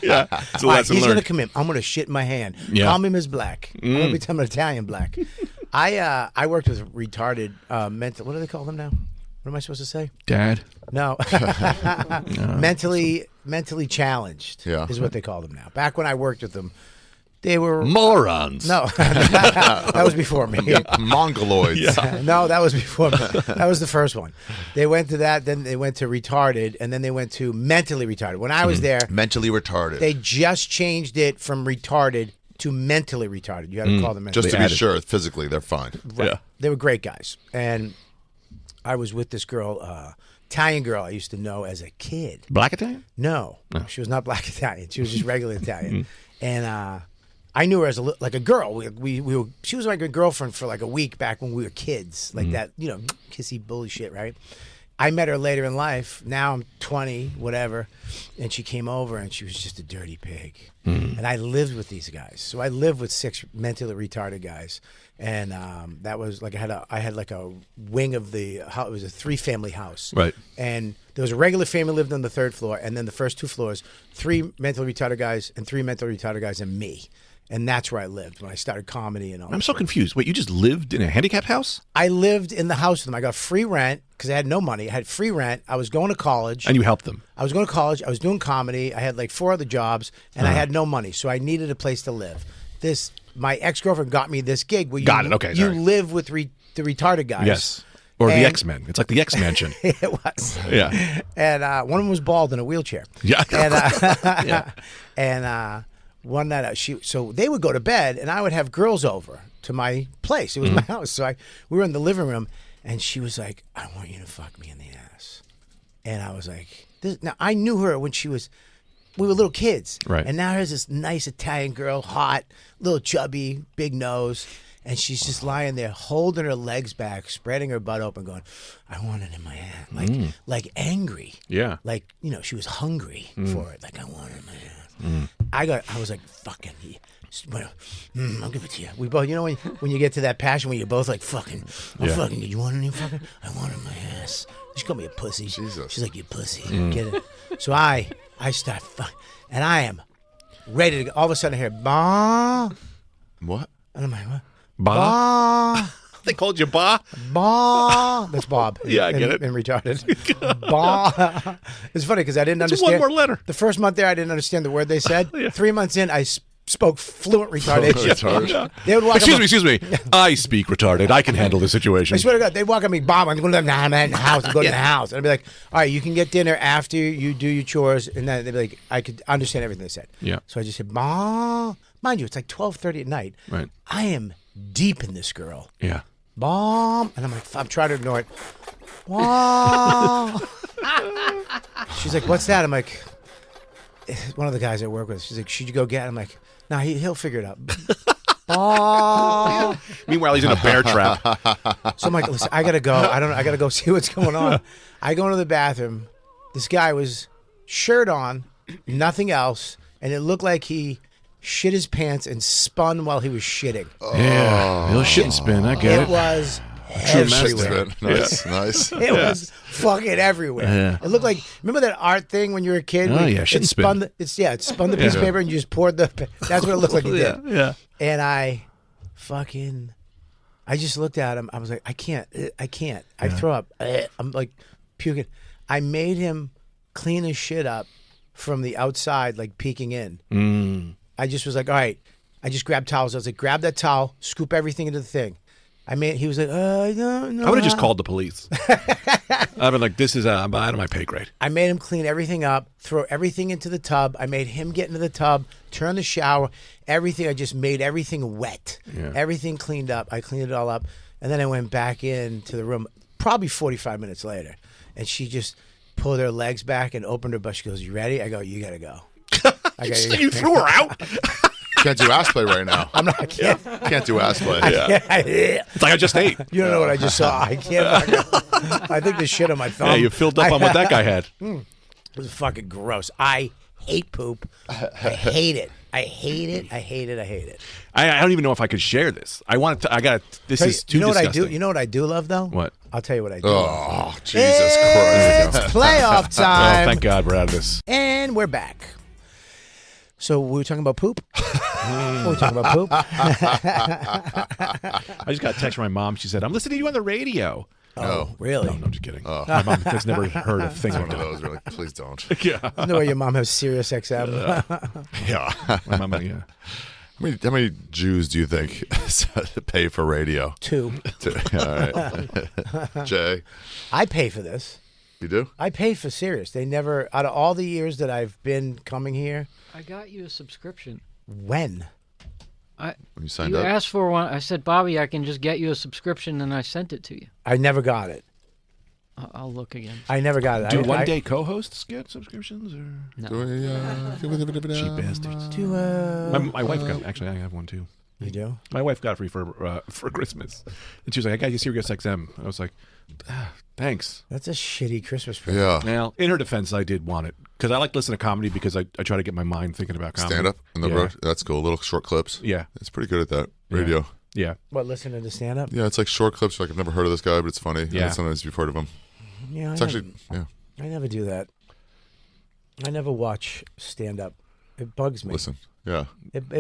Yeah, it's a lesson he's learned. going to come in. I'm going to shit in my hand. Yeah. Call me Ms. Black. I'm going to become an Italian black. I worked with retarded mental. What do they call them now? What am I supposed to say? Dad. No. mentally challenged. Yeah. Is what they call them now. Back when I worked with them, they were morons. No, that was before me. Mongoloids. Yeah. No, that was before me. That was the first one. They went to that, then they went to retarded, and then they went to mentally retarded. When I was there, mentally retarded. They just changed it from retarded to mentally retarded. You had to call them mentally. Just to be sure, physically they're fine. Right. Yeah. They were great guys, and I was with this girl, Italian girl I used to know as a kid. Black Italian? No, she was not black Italian. She was just regular Italian, and I knew her as like a girl. We were, she was like a girlfriend for like a week back when we were kids, like that, kissy bullshit, right? I met her later in life. Now I'm 20, whatever, and she came over and she was just a dirty pig. And I lived with these guys, so I lived with 6 mentally retarded guys, and that was like I had like a wing of the house. It was a 3-family house, right? And there was a regular family lived on the 3rd floor, and then the first 2 floors, 3 mentally retarded guys and 3 mentally retarded guys and me. And that's where I lived when I started comedy and all. I'm so confused. Wait, you just lived in a handicapped house? I lived in the house with them. I got free rent because I had no money. I had free rent. I was going to college. And you helped them? I was going to college. I was doing comedy. I had like 4 other jobs, and I had no money, so I needed a place to live. My ex-girlfriend got me this gig where you live with the retarded guys. Yes. Or the X-Men. It's like the X-Mansion. It was. Yeah. And one of them was bald in a wheelchair. Yeah. And, and one night, so they would go to bed, and I would have girls over to my place. It was my house. So we were in the living room, and she was like, "I want you to fuck me in the ass." And I was like, now I knew her when we were little kids. Right. And now here's this nice Italian girl, hot, little chubby, big nose. And she's just lying there, holding her legs back, spreading her butt open, going, "I want it in my hand," like angry. Yeah. Like, she was hungry for it. Like, "I want it in my hand." I was like, "Fucking, I'll give it to you." We both, when you get to that passion where you're both like, "Fucking, fucking, you want any fucking? I want it in my ass." She called me a pussy. Jesus. She's like, "You pussy." Get it? So I start fucking, and I am ready to go. All of a sudden I hear, "Bah." What? And I'm like, "What?" Bah? They called you Bah? Bah. That's Bob. Yeah, I get it. And retarded. Bah. It's funny because I didn't understand. One more letter. The first month there, I didn't understand the word they said. 3 months in, I spoke fluent retardation. Yeah. They would walk excuse me. I speak retarded. I can handle the situation. I swear to God, they'd walk at me, "Bob, I'm going to the house. I'm going to the house." And I'd be like, "All right, you can get dinner after you do your chores." And then they'd be like, I could understand everything they said. Yeah. So I just said, "Bah." Mind you, it's like 12:30 at night. Right. I am deep in this girl. Yeah. Bomb. And I'm like, I'm trying to ignore it. Bomb. She's like, "What's that?" I'm like, one of the guys I work with. She's like, "Should you go get it?" I'm like, "No, he'll figure it out." Bomb. Meanwhile, he's in a bear trap. So I'm like, "Listen, I gotta go. I gotta go see what's going on." I go into the bathroom. This guy was shirt on, nothing else, and it looked like he shit his pants and spun while he was shitting. Yeah, he'll shit and spin. I get it. It was everywhere. Nice. It was fucking everywhere. Yeah. It looked like, remember that art thing when you were a kid? Oh, yeah, shit and spin. It spun the piece of paper and you just poured the. That's what it looked like it did. Yeah. And I just looked at him. I was like, I can't. I throw up. I'm like puking. I made him clean his shit up from the outside, like peeking in. I just was like, all right. I just grabbed towels. I was like, grab that towel, scoop everything into the thing. He was like, I don't know. I would have just called the police. I've been like, this is out of my pay grade. I made him clean everything up, throw everything into the tub. I made him get into the tub, turn the shower, everything. I just made everything wet. Yeah. Everything cleaned up. I cleaned it all up. And then I went back into the room probably 45 minutes later. And she just pulled her legs back and opened her butt. She goes, "You ready?" I go, "You got to go." You threw her out? Can't do ass play right now. I can't. Can't do ass play. It's like I just ate. You don't know what I just saw. I can't. I think the shit on my thumb. Yeah, you filled up on what that guy had. It was fucking gross. I hate poop. I hate it. I hate it. I hate it. I hate it. I don't even know if I could share this. This is too disgusting. disgusting. You know what I do love though? What? I'll tell you what I do. Oh, Jesus Christ. It's playoff time. Oh, thank God we're out of this. And we're back. So we were talking about poop? We were talking about poop? I just got a text from my mom. She said, I'm listening to you on the radio. Oh, really? No, I'm just kidding. My mom has never heard a thing One like of that. those, really. Please don't. Yeah. No way your mom has Sirius XM. Yeah. My mom, yeah. How many Jews do you think pay for radio? 2. All right. Jay, I pay for this. you do? I pay for Sirius. They never, out of all the years that I've been coming here. I got you a subscription. When? When you signed You up? asked for one. I said, Bobby, I can just get you a subscription, and I sent it to you. I never got it. I'll look again. I never got it. Do one-day co-hosts get subscriptions? Or? No. Cheap bastards. My wife got actually, I have one too. You do? My wife got it for Christmas. And she was like, I got you Sirius XM. I was like, thanks. That's a shitty Christmas present. Yeah. Now, in her defense, I did want it. Because I like to listen to comedy because I try to get my mind thinking about comedy. Stand up in the road. That's cool. Little short clips. Yeah. It's pretty good at that. Radio. Yeah. What, listening to stand-up? Yeah, it's like short clips. Like, I've never heard of this guy, but it's funny. Yeah. And sometimes you've heard of him. Yeah, It's actually, yeah. I never do that. I never watch stand-up. It bugs me. Listen. Yeah. It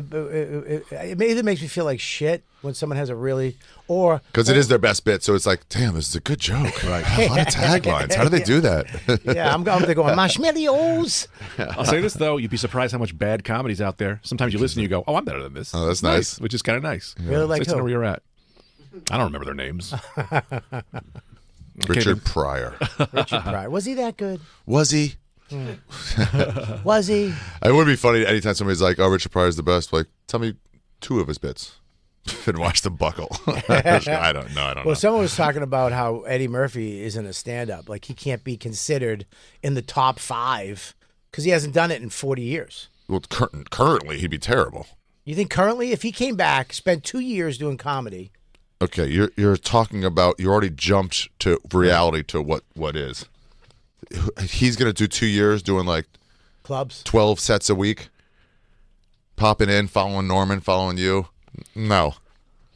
either makes me feel like shit when someone has a really, or Because it is their best bit, so it's like, damn, this is a good joke. Right. A lot of taglines. How do they do that? yeah, I'm going marshmallows. I'll say this, though. You'd be surprised how much bad comedy's out there. Sometimes you listen and you go, oh, I'm better than this. Oh, that's nice. Which is kind of nice. Really like It's nice to know who? where you're at. I don't remember their names. Richard Pryor. Richard Pryor. Was he that good? Was he? Was he? It would be funny anytime somebody's like, oh, Richard Pryor's the best. Like, tell me 2 of his bits. And watch them buckle. I don't know. Well, someone was talking about how Eddie Murphy isn't a stand-up. Like, he can't be considered in the top 5 because he hasn't done it in 40 years. Well, currently, he'd be terrible. You think currently, if he came back, spent 2 years doing comedy. Okay, you're talking about, you already jumped to reality to what is. He's going to do 2 years doing like Clubs. 12 sets a week, popping in, following Norman, following you. No.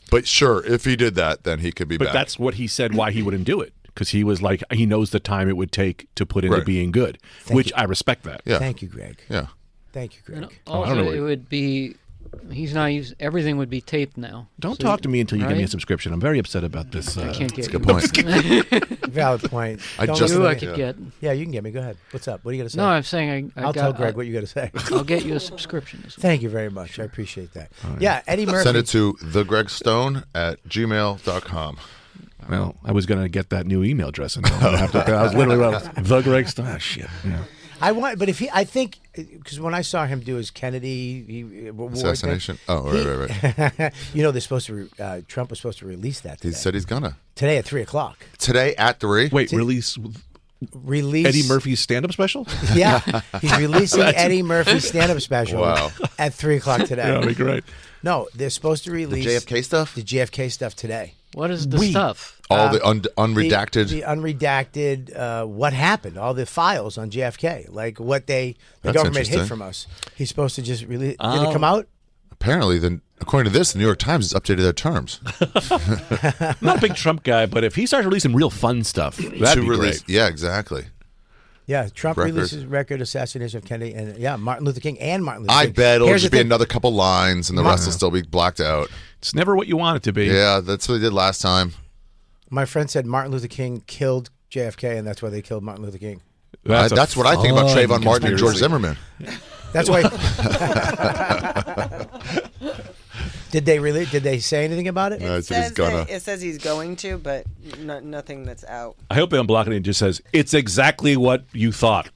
But sure, if he did that, then he could be back. But that's what he said why he wouldn't do it. Because he was like, he knows the time it would take to put into being good, which I respect that. Yeah. Thank you, Greg. Yeah. Thank you, Greg. And also, it would be, he's not used, everything would be taped now. Don't talk to me until you give me a subscription. I'm very upset about this. I can't get That's a good point. Valid point. I Don't just- listen to I me. could get. Yeah, you can get me. Go ahead. What's up? What are you going to say? No, I'm saying I'll tell Greg what you got to say. I'll get you a subscription. As well. Thank you very much. I appreciate that. Yeah, Eddie Murphy. Send it to thegregstone@gmail.com. Well, I was going to get that new email address. And I was literally the Greg Stone. Ah, shit. Yeah. I think, because when I saw him do his Kennedy Assassination. Right. You know, they're supposed to. Trump was supposed to release that today. He said he's gonna. Today at 3:00. Today at 3. Wait, release Eddie Murphy's stand-up special? Yeah, he's releasing Eddie Murphy's stand-up special at 3:00 today. That'd be great. No, they're supposed to release The JFK stuff. The JFK stuff today. What is the stuff? All the unredacted. The unredacted. What happened? All the files on JFK, like what the That's government hid interesting. from us. He's supposed to just release. Did it come out? Apparently, then, according to this, the New York Times has updated their terms. I'm not a big Trump guy, but if he starts releasing real fun stuff, that'd be great. Yeah, exactly. Yeah, Trump Record. releases record assassination of Kennedy and Martin Luther King and Martin Luther I King. bet it'll Here's just the be thing. another couple lines, and the rest will still be blacked out. It's never what you want it to be. Yeah, that's what they did last time. My friend said Martin Luther King killed JFK, and that's why they killed Martin Luther King. That's what I think about Trayvon Martin and George Zimmerman. That's why. Did they say anything about it? It says he's going to, but nothing that's out. I hope they don't block it and just says, it's exactly what you thought.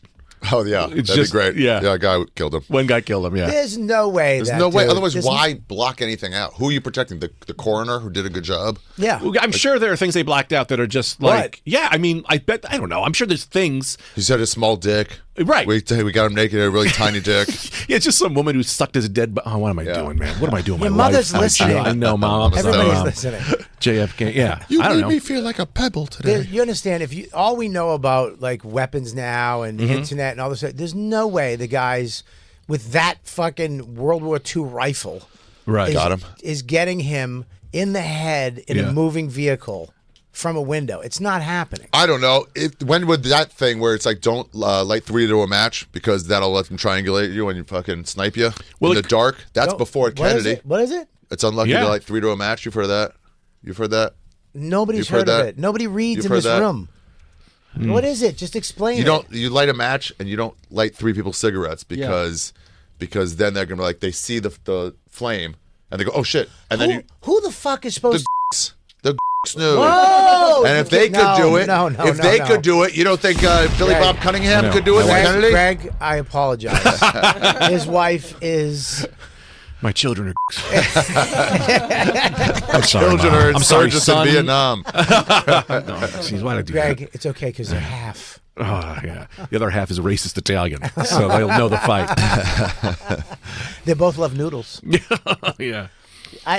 Oh, yeah. It's That'd just be great. Yeah. Yeah, a guy killed him. One guy killed him, yeah. There's no way. There's no way. Otherwise, why block anything out? Who are you protecting? The coroner who did a good job? Yeah. Well, I'm sure there are things they blacked out that are just like, yeah, I mean, I don't know. I'm sure there's things. He said a small dick. Right. We got him naked, a really tiny dick. Yeah, it's just some woman who sucked his dead. Oh, what am I doing, man? What am I doing? Your my mother's life? listening. I know, Mom. Everybody's listening. JFK. Yeah. You I don't made know. me feel like a pebble today. You understand? If all we know about like weapons now and the internet and all this, there's no way the guys with that fucking World War II rifle, Right, is, got him, is getting him in the head in a moving vehicle from a window. It's not happening. I don't know. When would that thing where it's like don't light 3 to a match because that'll let them triangulate you and you fucking snipe you in the dark? That's before Kennedy. What is it? It's unlucky to light 3 to a match. You've heard that? You've heard that? Nobody's heard of it. Nobody reads in this room. What is it? Just explain it. You light a match and you don't light 3 people's cigarettes because then they're gonna be like they see the flame and they go, oh shit, and then who the fuck is supposed the knew. Whoa! And if they could do it, could do it, you don't think Billy Bob Cunningham could do it? Greg, I apologize. His wife is. My children are. I'm sorry. Children are insurgents in Vietnam. Why do Greg, it's okay because they're half. Oh yeah, the other half is a racist Italian, so they'll know the fight. They both love noodles. Yeah.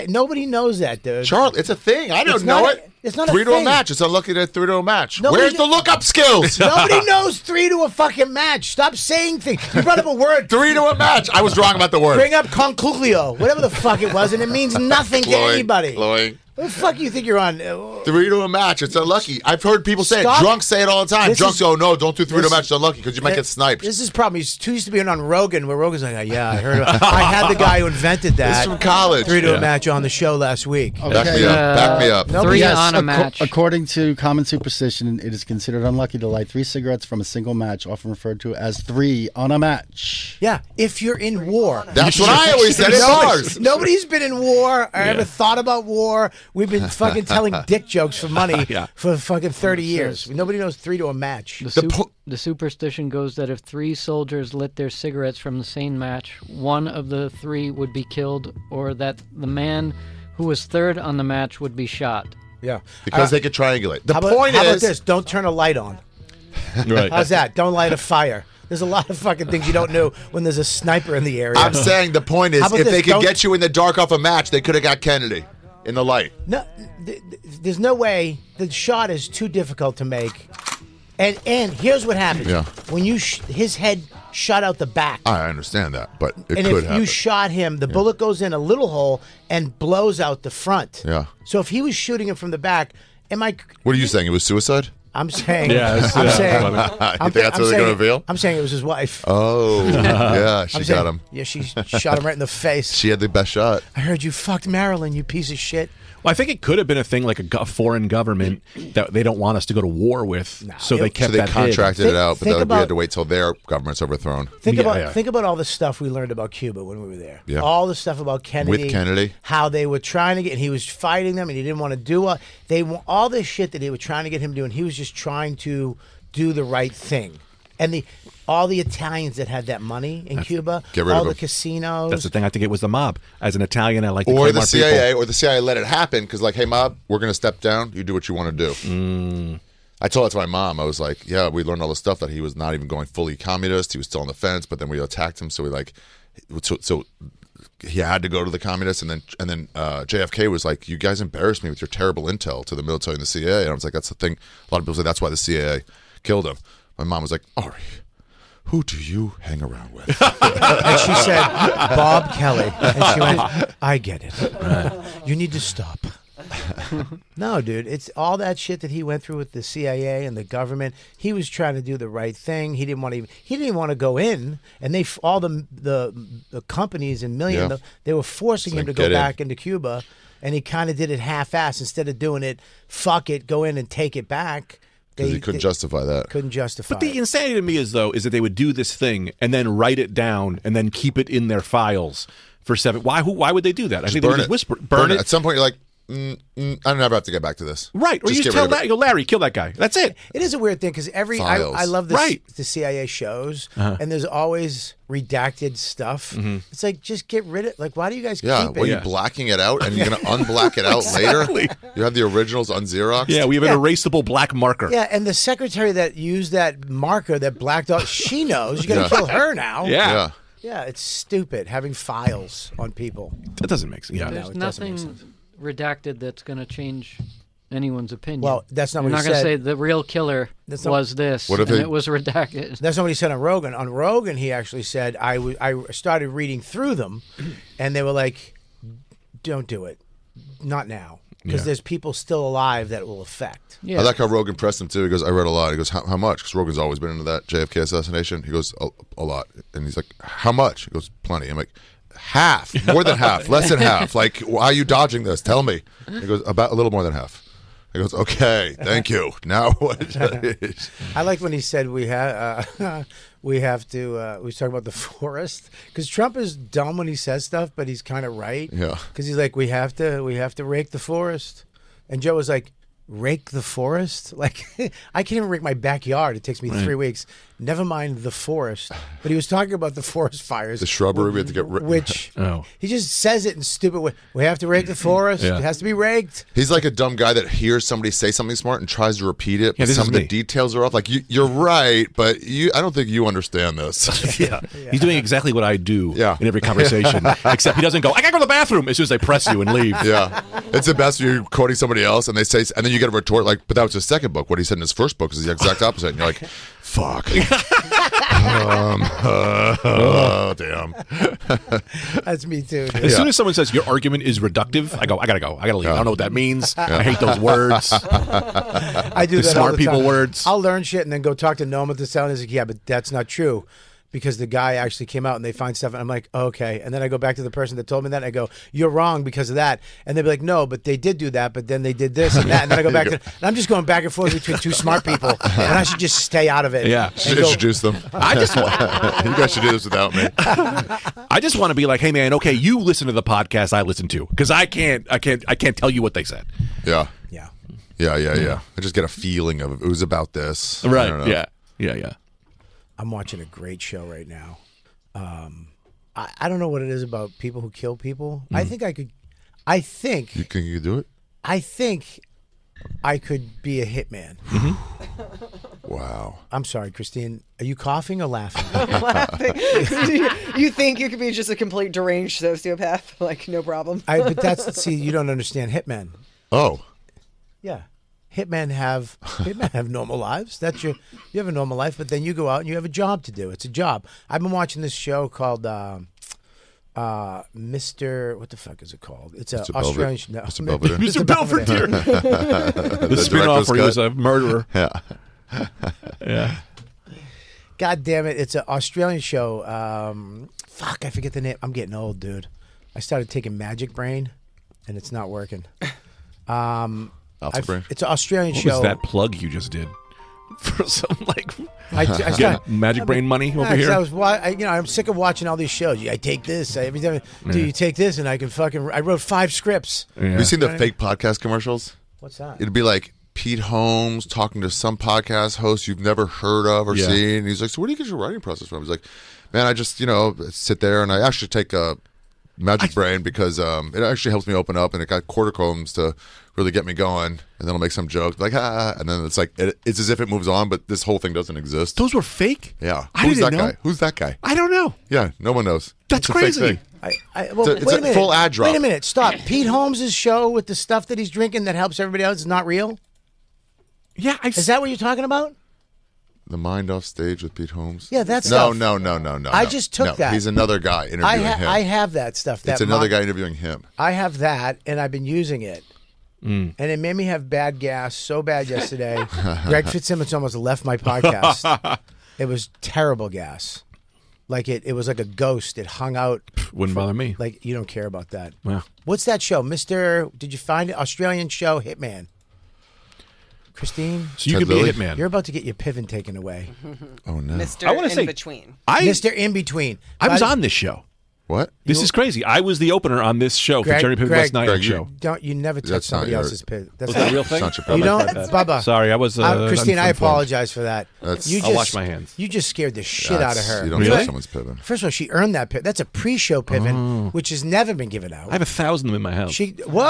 Nobody knows that, dude. Charles, it's a thing. I don't know it. It's not 3 a to thing. a match. It's unlucky to 3 to a match. Where's the lookup skills? Nobody knows 3 to a fucking match. Stop saying things. You brought up a word. 3 to a match. I was wrong about the word. Bring up concluglio, whatever the fuck it was, and it means nothing to anybody. Cloying. What the fuck do you think you're on? 3 to a match. It's unlucky. I've heard people say it. Drunks say it all the time. Drunks go, no, don't do 3 to a match. It's unlucky because you might get sniped. This is problem. He used to be on Rogan, where Rogan's like, yeah, I heard. I had the guy who invented that. This is from college. 3 to a match on the show last week. Okay. Back me up. 3 on a match. According to common superstition, it is considered unlucky to light 3 cigarettes from a single match, often referred to as 3 on a match. Yeah, if you're in war. That's what I always said. Nobody's been in war or ever thought about war. We've been fucking telling dick jokes for money for fucking 30 years. Nobody knows 3 to a match. The superstition goes that if 3 soldiers lit their cigarettes from the same match, one of the 3 would be killed, or that the man who was third on the match would be shot. Yeah. Because they could triangulate. How about this? Don't turn a light on. Right. How's that? Don't light a fire. There's a lot of fucking things you don't know when there's a sniper in the area. I'm saying the point is, if they could get you in the dark off a match, they could have got Kennedy in the light. No, there's no way. The shot is too difficult to make. And here's what happens. Yeah. When his head shot out the back. I understand that, but it and could if happen. you shot him, the bullet goes in a little hole and blows out the front. Yeah. So if he was shooting him from the back, What are you saying? It was suicide? I'm saying. I'm saying. You think that's what they're going to reveal? I'm saying it was his wife. Oh, yeah, she got him. Yeah, she shot him right in the face. She had the best shot. I heard you fucked Marilyn, you piece of shit. Well, I think it could have been a thing like a foreign government that they don't want us to go to war with, so they kept that contracted hid. it out, but we had to wait till their government's overthrown. Think about all the stuff we learned about Cuba when we were there. Yeah. All the stuff about Kennedy. With Kennedy. How they were trying to get, and he was fighting them, and he didn't want to do all this shit that they were trying to get him to do, and he was just trying to do the right thing. And all the Italians that had that money in Cuba, get rid all of the them. casinos. That's the thing. I think it was the mob. As an Italian, I like to or claim the our CIA, people. or the CIA let it happen because, like, hey, mob, we're going to step down. You do what you want to do. I told that to my mom. I was like, yeah, we learned all the stuff that he was not even going fully communist. He was still on the fence, but then we attacked him. So so he had to go to the communists, and then JFK was like, you guys embarrassed me with your terrible intel to the military and the CIA. And I was like, that's the thing. A lot of people say that's why the CIA killed him. My mom was like, Ari, who do you hang around with? And she said, Bob Kelly. And she went, I get it. You need to stop. No, dude, it's all that shit that he went through with the CIA and the government. He was trying to do the right thing. He didn't even want to go in, and all the companies and millions, they were forcing him to go back into Cuba, and he kind of did it half-assed instead of doing it. Fuck it, go in and take it back. Because he couldn't justify that. Couldn't justify. But the insanity to me is that they would do this thing and then write it down and then keep it in their files for 7. Why would they do that? I think they would just whisper, burn it. At some point, you're like, I never have to get back to this. Right. Or you just tell Larry, kill that guy. That's it. It is a weird thing because I love this, the CIA shows, and there's always redacted stuff. It's like, just get rid of it. Like, why do you guys keep it? Are you blacking it out and you're going to unblack it out later? You have the originals on Xerox? Yeah, we have an erasable black marker. Yeah, and the secretary that used that marker that blacked out, she knows. You got to kill her now. Yeah. Yeah, it's stupid having files on people. That doesn't make sense. Yeah. There's nothing redacted that's going to change anyone's opinion. Well, that's not what You're he not going to said. say the real killer was this, What if and it was redacted. That's not what he said on Rogan. On Rogan, he actually said, I started reading through them, and they were like, don't do it. Not now. because there's people still alive that it will affect. I like how Rogan pressed him too. He goes, I read a lot. He goes, how much? Because Rogan's always been into that JFK assassination. He goes, a lot. And he's like, how much? He goes, plenty. I'm like, half, more than half, less than half. Like, why are you dodging this? Tell me. He goes, about a little more than half. He goes, okay, thank you. Now what? I like when he said we have to. We was talking about the forest because Trump is dumb when he says stuff, but he's kind of right. Yeah. Because he's like, we have to rake the forest, and Joe was like, rake the forest? Like, I can't even rake my backyard. It takes me 3 weeks. Never mind the forest. But he was talking about the forest fires. The shrubbery we have to get rid of. Which, he just says it in stupid way. We have to rake the forest. It has to be raked. He's like a dumb guy that hears somebody say something smart and tries to repeat it, but some of the details are off. Like, you're right, but I don't think you understand this. He's doing exactly what I do in every conversation, except he doesn't go, I gotta go to the bathroom, as soon as I press you and leave. Yeah. It's the best when you're quoting somebody else, and they say, and then you get a retort like, but that was his second book. What he said in his first book is the exact opposite. And you're like, fuck. Damn. That's me too. Dude. As soon as someone says your argument is reductive, I go, I gotta go. I gotta leave. I don't know what that means. I hate those words. I do that smart all the people time. words. I'll learn shit and then go talk to Noam at the sound. He's like, yeah, but that's not true. Because the guy actually came out and they find stuff, and I'm like, oh, okay. And then I go back to the person that told me that, and I go, you're wrong because of that. And they'd be like, no, but they did do that, but then they did this and that. And then I go back to, and I'm just going back and forth between two smart people, and I should just stay out of it. Yeah. Should introduce them. I just you guys should do this without me. I just want to be like, hey man, okay, you listen to the podcast I listen to, because I can't tell you what they said. Yeah. Yeah. Yeah. I just get a feeling of it was about this. Right. I don't know. Yeah. I'm watching a great show right now. I don't know what it is about people who kill people. I think I could. I think you can do it. I think I could be a hitman. Wow. I'm sorry, Christine. Are you coughing or laughing? I'm laughing. You think you could be just a complete deranged sociopath? Like, no problem. But see, you don't understand hitmen. Oh. Yeah. Hitmen have normal lives. You have a normal life, but then you go out and you have a job to do. It's a job. I've been watching this show called Mr. What the fuck is it called? It's an Australian show. No, Mr. Belvedere. Mr. Belvedere. The spin-off where he was a murderer. Yeah. God damn it! It's an Australian show. Fuck, I forget the name. I'm getting old, dude. I started taking Magic Brain, and it's not working. It's an Australian show. What was that plug you just did for some I get Magic Brain money over here? I'm sick of watching all these shows. I take this every time. You take this, and I can fucking. I wrote 5 scripts. Yeah. Have you seen the fake podcast commercials? What's that? It'd be like Pete Holmes talking to some podcast host you've never heard of or seen. And he's like, so where do you get your writing process from? He's like, man, I just sit there and I actually take a Magic Brain because it actually helps me open up, and it got quarter combs to really get me going, and then I'll make some joke like and then it's like it's as if it moves on, but this whole thing doesn't exist. Those were fake? Yeah. Who's that guy? Who's that guy? I don't know. Yeah, no one knows. That's it's crazy. It's a full ad drop. Wait a minute, stop. Pete Holmes' show with the stuff that he's drinking that helps everybody else is not real? Yeah, is that what you're talking about? The Mind Off Stage with Pete Holmes? Yeah, that's no. I just took that. He's another guy interviewing him. I have that stuff. It's another guy interviewing him. I have that, and I've been using it. And it made me have bad gas so bad yesterday. Greg Fitzsimmons almost left my podcast. It was terrible gas. Like it was like a ghost. It hung out. Wouldn't bother me. Like, you don't care about that. Wow. What's that show? Did you find it? Australian show, Hitman. Christine? So you could be a hitman. You're about to get your Piven taken away. Oh, no. Mr. In-Between. Mr. In-Between. I was on this show. What? This is crazy. I was the opener on this show for Jeremy Piven's Last Night show. You never touch somebody else's Piven. That's not a real thing? You don't? Bubba. Sorry, I was Christine, I apologize for that. I'll wash my hands. You just scared the shit out of her. You don't touch someone's Piven. First of all, she earned that Piven. That's a pre-show Piven, which has never been given out. I have 1,000 of them in my house. Whoa!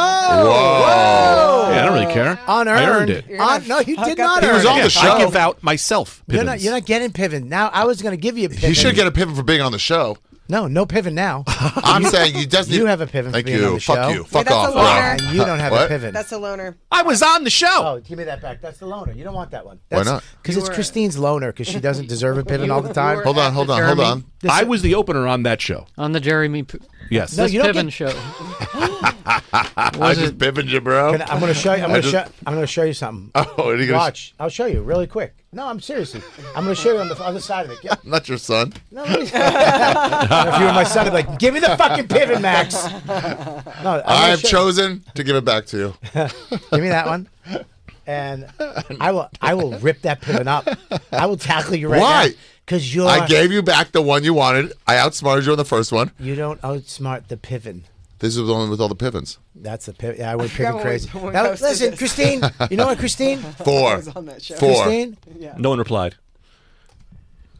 Yeah, I don't really care. Unearned. I earned it. No, you did not earn it. He was on the show. I give out myself Pivens. You're not getting Piven. Now, I was going to give you a Piven. You should get a Piven for being on the show. No Piven now. I'm saying you just need... You have a Piven for being on the show. Fuck you. Fuck off, bro. And you don't have a Piven. That's a loner. I was on the show. Oh, give me that back. That's the loner. You don't want that one. Why not? Because it's Christine's loner because she doesn't deserve a Piven all the time. Hold on. I was the opener on that show. On the Jeremy Yes. No, This you don't Piven get. show. I just pivoted you, bro. I'm going to show you. I'm going to show you something. Oh, what are you gonna Watch. I'll show you really quick. No, I'm seriously. I'm going to show you on the other side of it. I'm not your son. No, let me- if you were my son, I'd be like, give me the fucking pivot, Max. No, I have chosen to give it back to you. Give me that one. And I will rip that pivot up. I will tackle you right Why? now. Because you're. I gave you back the one you wanted. I outsmarted you on the first one. You don't outsmart the pivot. This is the one with all the pivens. That's the pivot. Yeah, I went forgot pivot crazy. when we Now, posted listen, this. Christine. You know what, Christine? 4. I was on that show. 4. Christine, No one replied.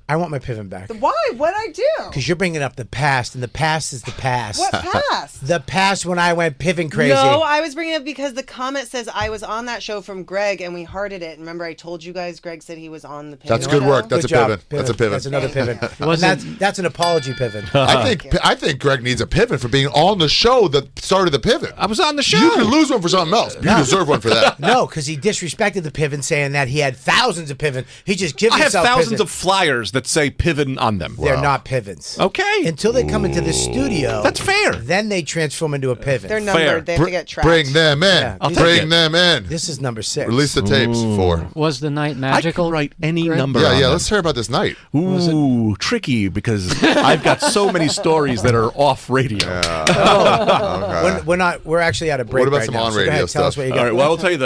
I want my pivot back. Why? What'd I do? Because you're bringing up the past, and the past is the past. What past? The past when I went pivot crazy. No, I was bringing it up because the comment says I was on that show from Greg and we hearted it. Remember, I told you guys Greg said he was on the pivot. That's good show? work. That's Good a job, pivot. That's a pivot. That's another pivot. Wasn't- That's an apology pivot. I think Greg needs a pivot for being on the show that started the pivot. I was on the show. You can lose one for something else. You deserve one for that. No, because he disrespected the pivot, saying that he had thousands of pivot. He just gives I have himself thousands pivot. of flyers that say pivot on them. They're not pivots. Okay. Until they come into the studio. That's fair. Then they transform into a pivot. They're numbered. Fair. They have to get tracked. Bring them in. Yeah, I'll take Bring it. them in. This is number 6. Release the tapes. 4. Was the night I magical? could write any Greg? number. Yeah, on yeah. them. Let's hear about this night. Ooh, tricky because I've got so many stories that are off radio. Okay. We're actually at a break What about right some now. on So go radio ahead, tell us stuff? what you All got. right. Well, I'll tell you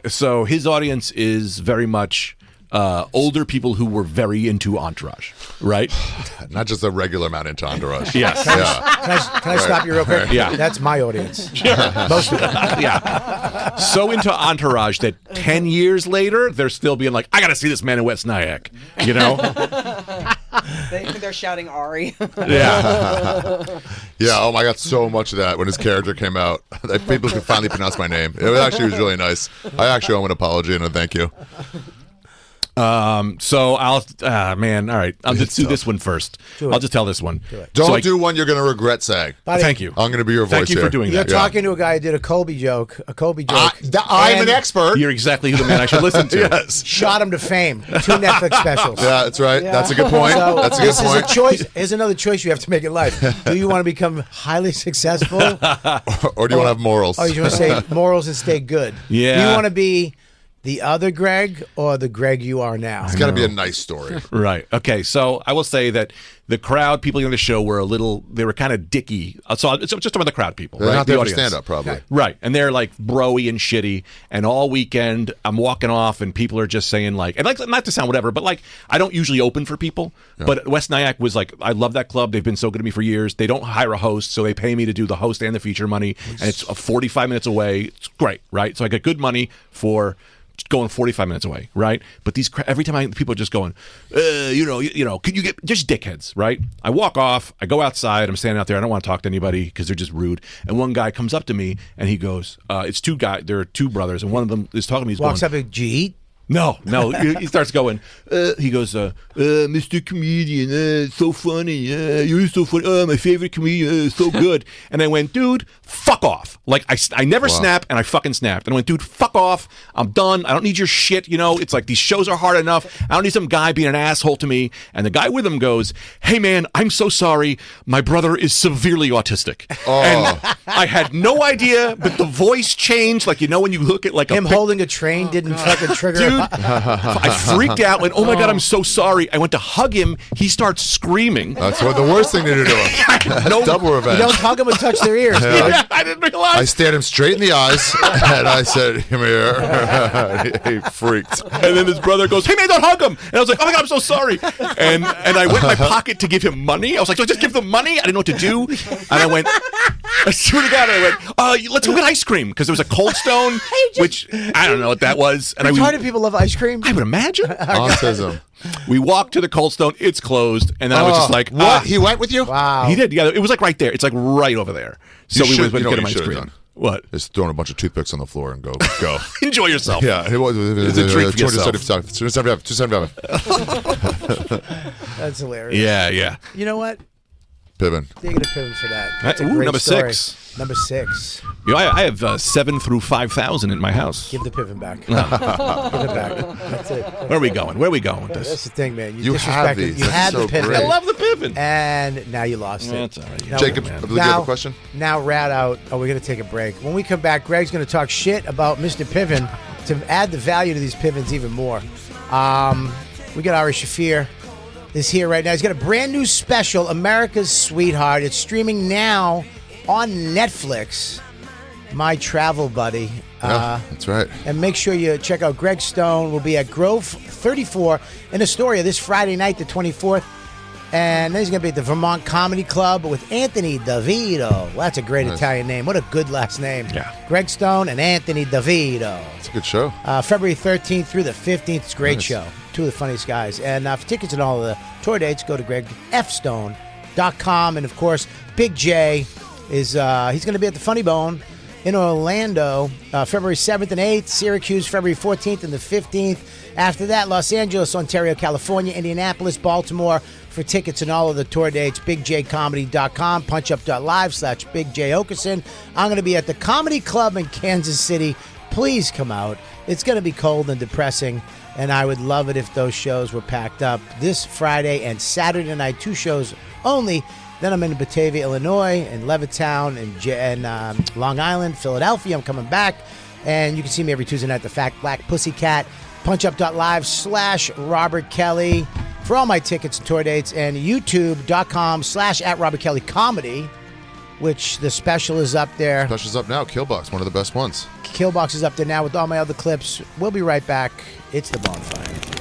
so his audience is very much older people who were very into Entourage, right? Not just a regular amount into Entourage. Yes. Yeah. Can I stop you real quick? Yeah. That's my audience. Most of them. Yeah. So into Entourage that 10 years later, they're still being like, I got to see this man in West Nyack, you know? They're shouting Ari. Yeah. Yeah. Oh, I got so much of that when his character came out. That people could finally pronounce my name. It actually was really nice. I actually owe an apology and a thank you. So I'll, man, all right. I'll just do this one first. I'll just tell this one. Don't do one you're going to regret saying. Buddy, Thank you. I'm going to be your voice Thank you here. for doing You're that. talking to a guy who did a Colby joke. I'm and an expert. You're exactly who the man I should listen to. Yes. Shot him to fame. 2 Netflix specials. Yeah, that's right. That's a good point. So That's a good this is a point. choice. Here's another choice you have to make in life. Do you want to become highly successful, Or do you want to have morals? or do you want to say morals and stay good? Yeah. Do you want to be the other Greg or the Greg you are now? It's got to be a nice story. Right. Okay. So I will say that the crowd, people on the show were they were kind of dicky. So it's just about the crowd people, They're right? not The there for audience. stand-up, probably. Right. And they're like broy and shitty. And all weekend, I'm walking off and people are just saying like, and like, not to sound whatever, but like, I don't usually open for people. Yeah. But West Nyack was like, I love that club. They've been so good to me for years. They don't hire a host, so they pay me to do the host and the feature money. And it's 45 minutes away. It's great, right? So I get good money for going 45 minutes away, right? But every time people are just going, you know, could you get just dickheads, right? I walk off, I go outside, I'm standing out there, I don't want to talk to anybody because they're just rude. And one guy comes up to me and he goes, it's 2 guys, there are 2 brothers, and one of them is talking to me. He's Walks going, up and G. No, he starts going, he goes, Mr. Comedian, so funny, you're so funny, my favorite comedian, so good. And I went, dude, fuck off. Like, I never snap, and I fucking snapped. And I went, dude, fuck off, I'm done, I don't need your shit, you know, it's like, these shows are hard enough, I don't need some guy being an asshole to me. And the guy with him goes, hey man, I'm so sorry, my brother is severely autistic. And I had no idea, but the voice changed, like, you know, when you look at like Him holding a train didn't fucking trigger. Dude, I freaked out. Went, oh my God, I'm so sorry. I went to hug him. He starts screaming. That's what the worst thing to do to him. That's double revenge. You don't hug him and touch their ears. Yeah, I didn't realize. I stared him straight in the eyes and I said, come here. He freaked. And then his brother goes, hey man, don't hug him. And I was like, oh my God, I'm so sorry. And I went in my pocket to give him money. I was like, so I just give them money? I didn't know what to do. And I went, I swear to God, I went, let's go get ice cream. Because there was a Cold Stone, which I don't know what that was. And Retarded people love ice cream. I would imagine. Autism. We walked to the Cold Stone. It's closed. And then I was just like, what? He went with you? Wow. He did. Yeah, it was like right there. It's like right over there. So we went to get him ice cream. Done. What? Just throwing a bunch of toothpicks on the floor and go. Enjoy yourself. Yeah, it was a treat for yourself. 275. That's hilarious. Yeah. You know what? Piven. Dig it a Piven for that. That's a Ooh, great number story. 6. Number 6. I have 7 through 5,000 in my house. Give the Piven back. Give it back. That's it. Where are we going? Where are we going with this? That's the thing, man. You have these. You had That's the so Piven. great. I love the Piven. And now you lost it. That's all right. Jacob, I believe you have a question? Now, rat out. Oh, we're going to take a break. When we come back, Greg's going to talk shit about Mr. Piven to add the value to these Pivens even more. We got Ari Shaffir is here right now. He's got a brand new special, America's Sweetheart. It's streaming now on Netflix. My Travel Buddy. Yeah, that's right. And make sure you check out Greg Stone. We'll be at Grove 34 in Astoria this Friday night, the 24th. And then he's going to be at the Vermont Comedy Club with Anthony DeVito. Well, that's a great Italian name. What a good last name. Yeah. Greg Stone and Anthony DeVito. It's a good show. February 13th through the 15th. It's a great show. Two of the funniest guys. And for tickets and all of the tour dates, go to gregfstone.com. And, of course, Big J is he's going to be at the Funny Bone in Orlando, February 7th and 8th, Syracuse, February 14th and the 15th. After that, Los Angeles, Ontario, California, Indianapolis, Baltimore. For tickets and all of the tour dates, bigjcomedy.com, punchup.live/Big J Okerson. I'm going to be at the Comedy Club in Kansas City. Please come out. It's going to be cold and depressing, and I would love it if those shows were packed up this Friday and Saturday night, 2 shows only. Then I'm in Batavia, Illinois, and Levittown, and Long Island, Philadelphia. I'm coming back, and you can see me every Tuesday night at the Fat Black Pussycat. Punchup.live/Robert Kelly for all my tickets and tour dates, and youtube.com/@RobertKellyComedy, which the special is up there. Special's up now. Killbox, one of the best ones. Killbox is up there now with all my other clips. We'll be right back. It's the Bonfire.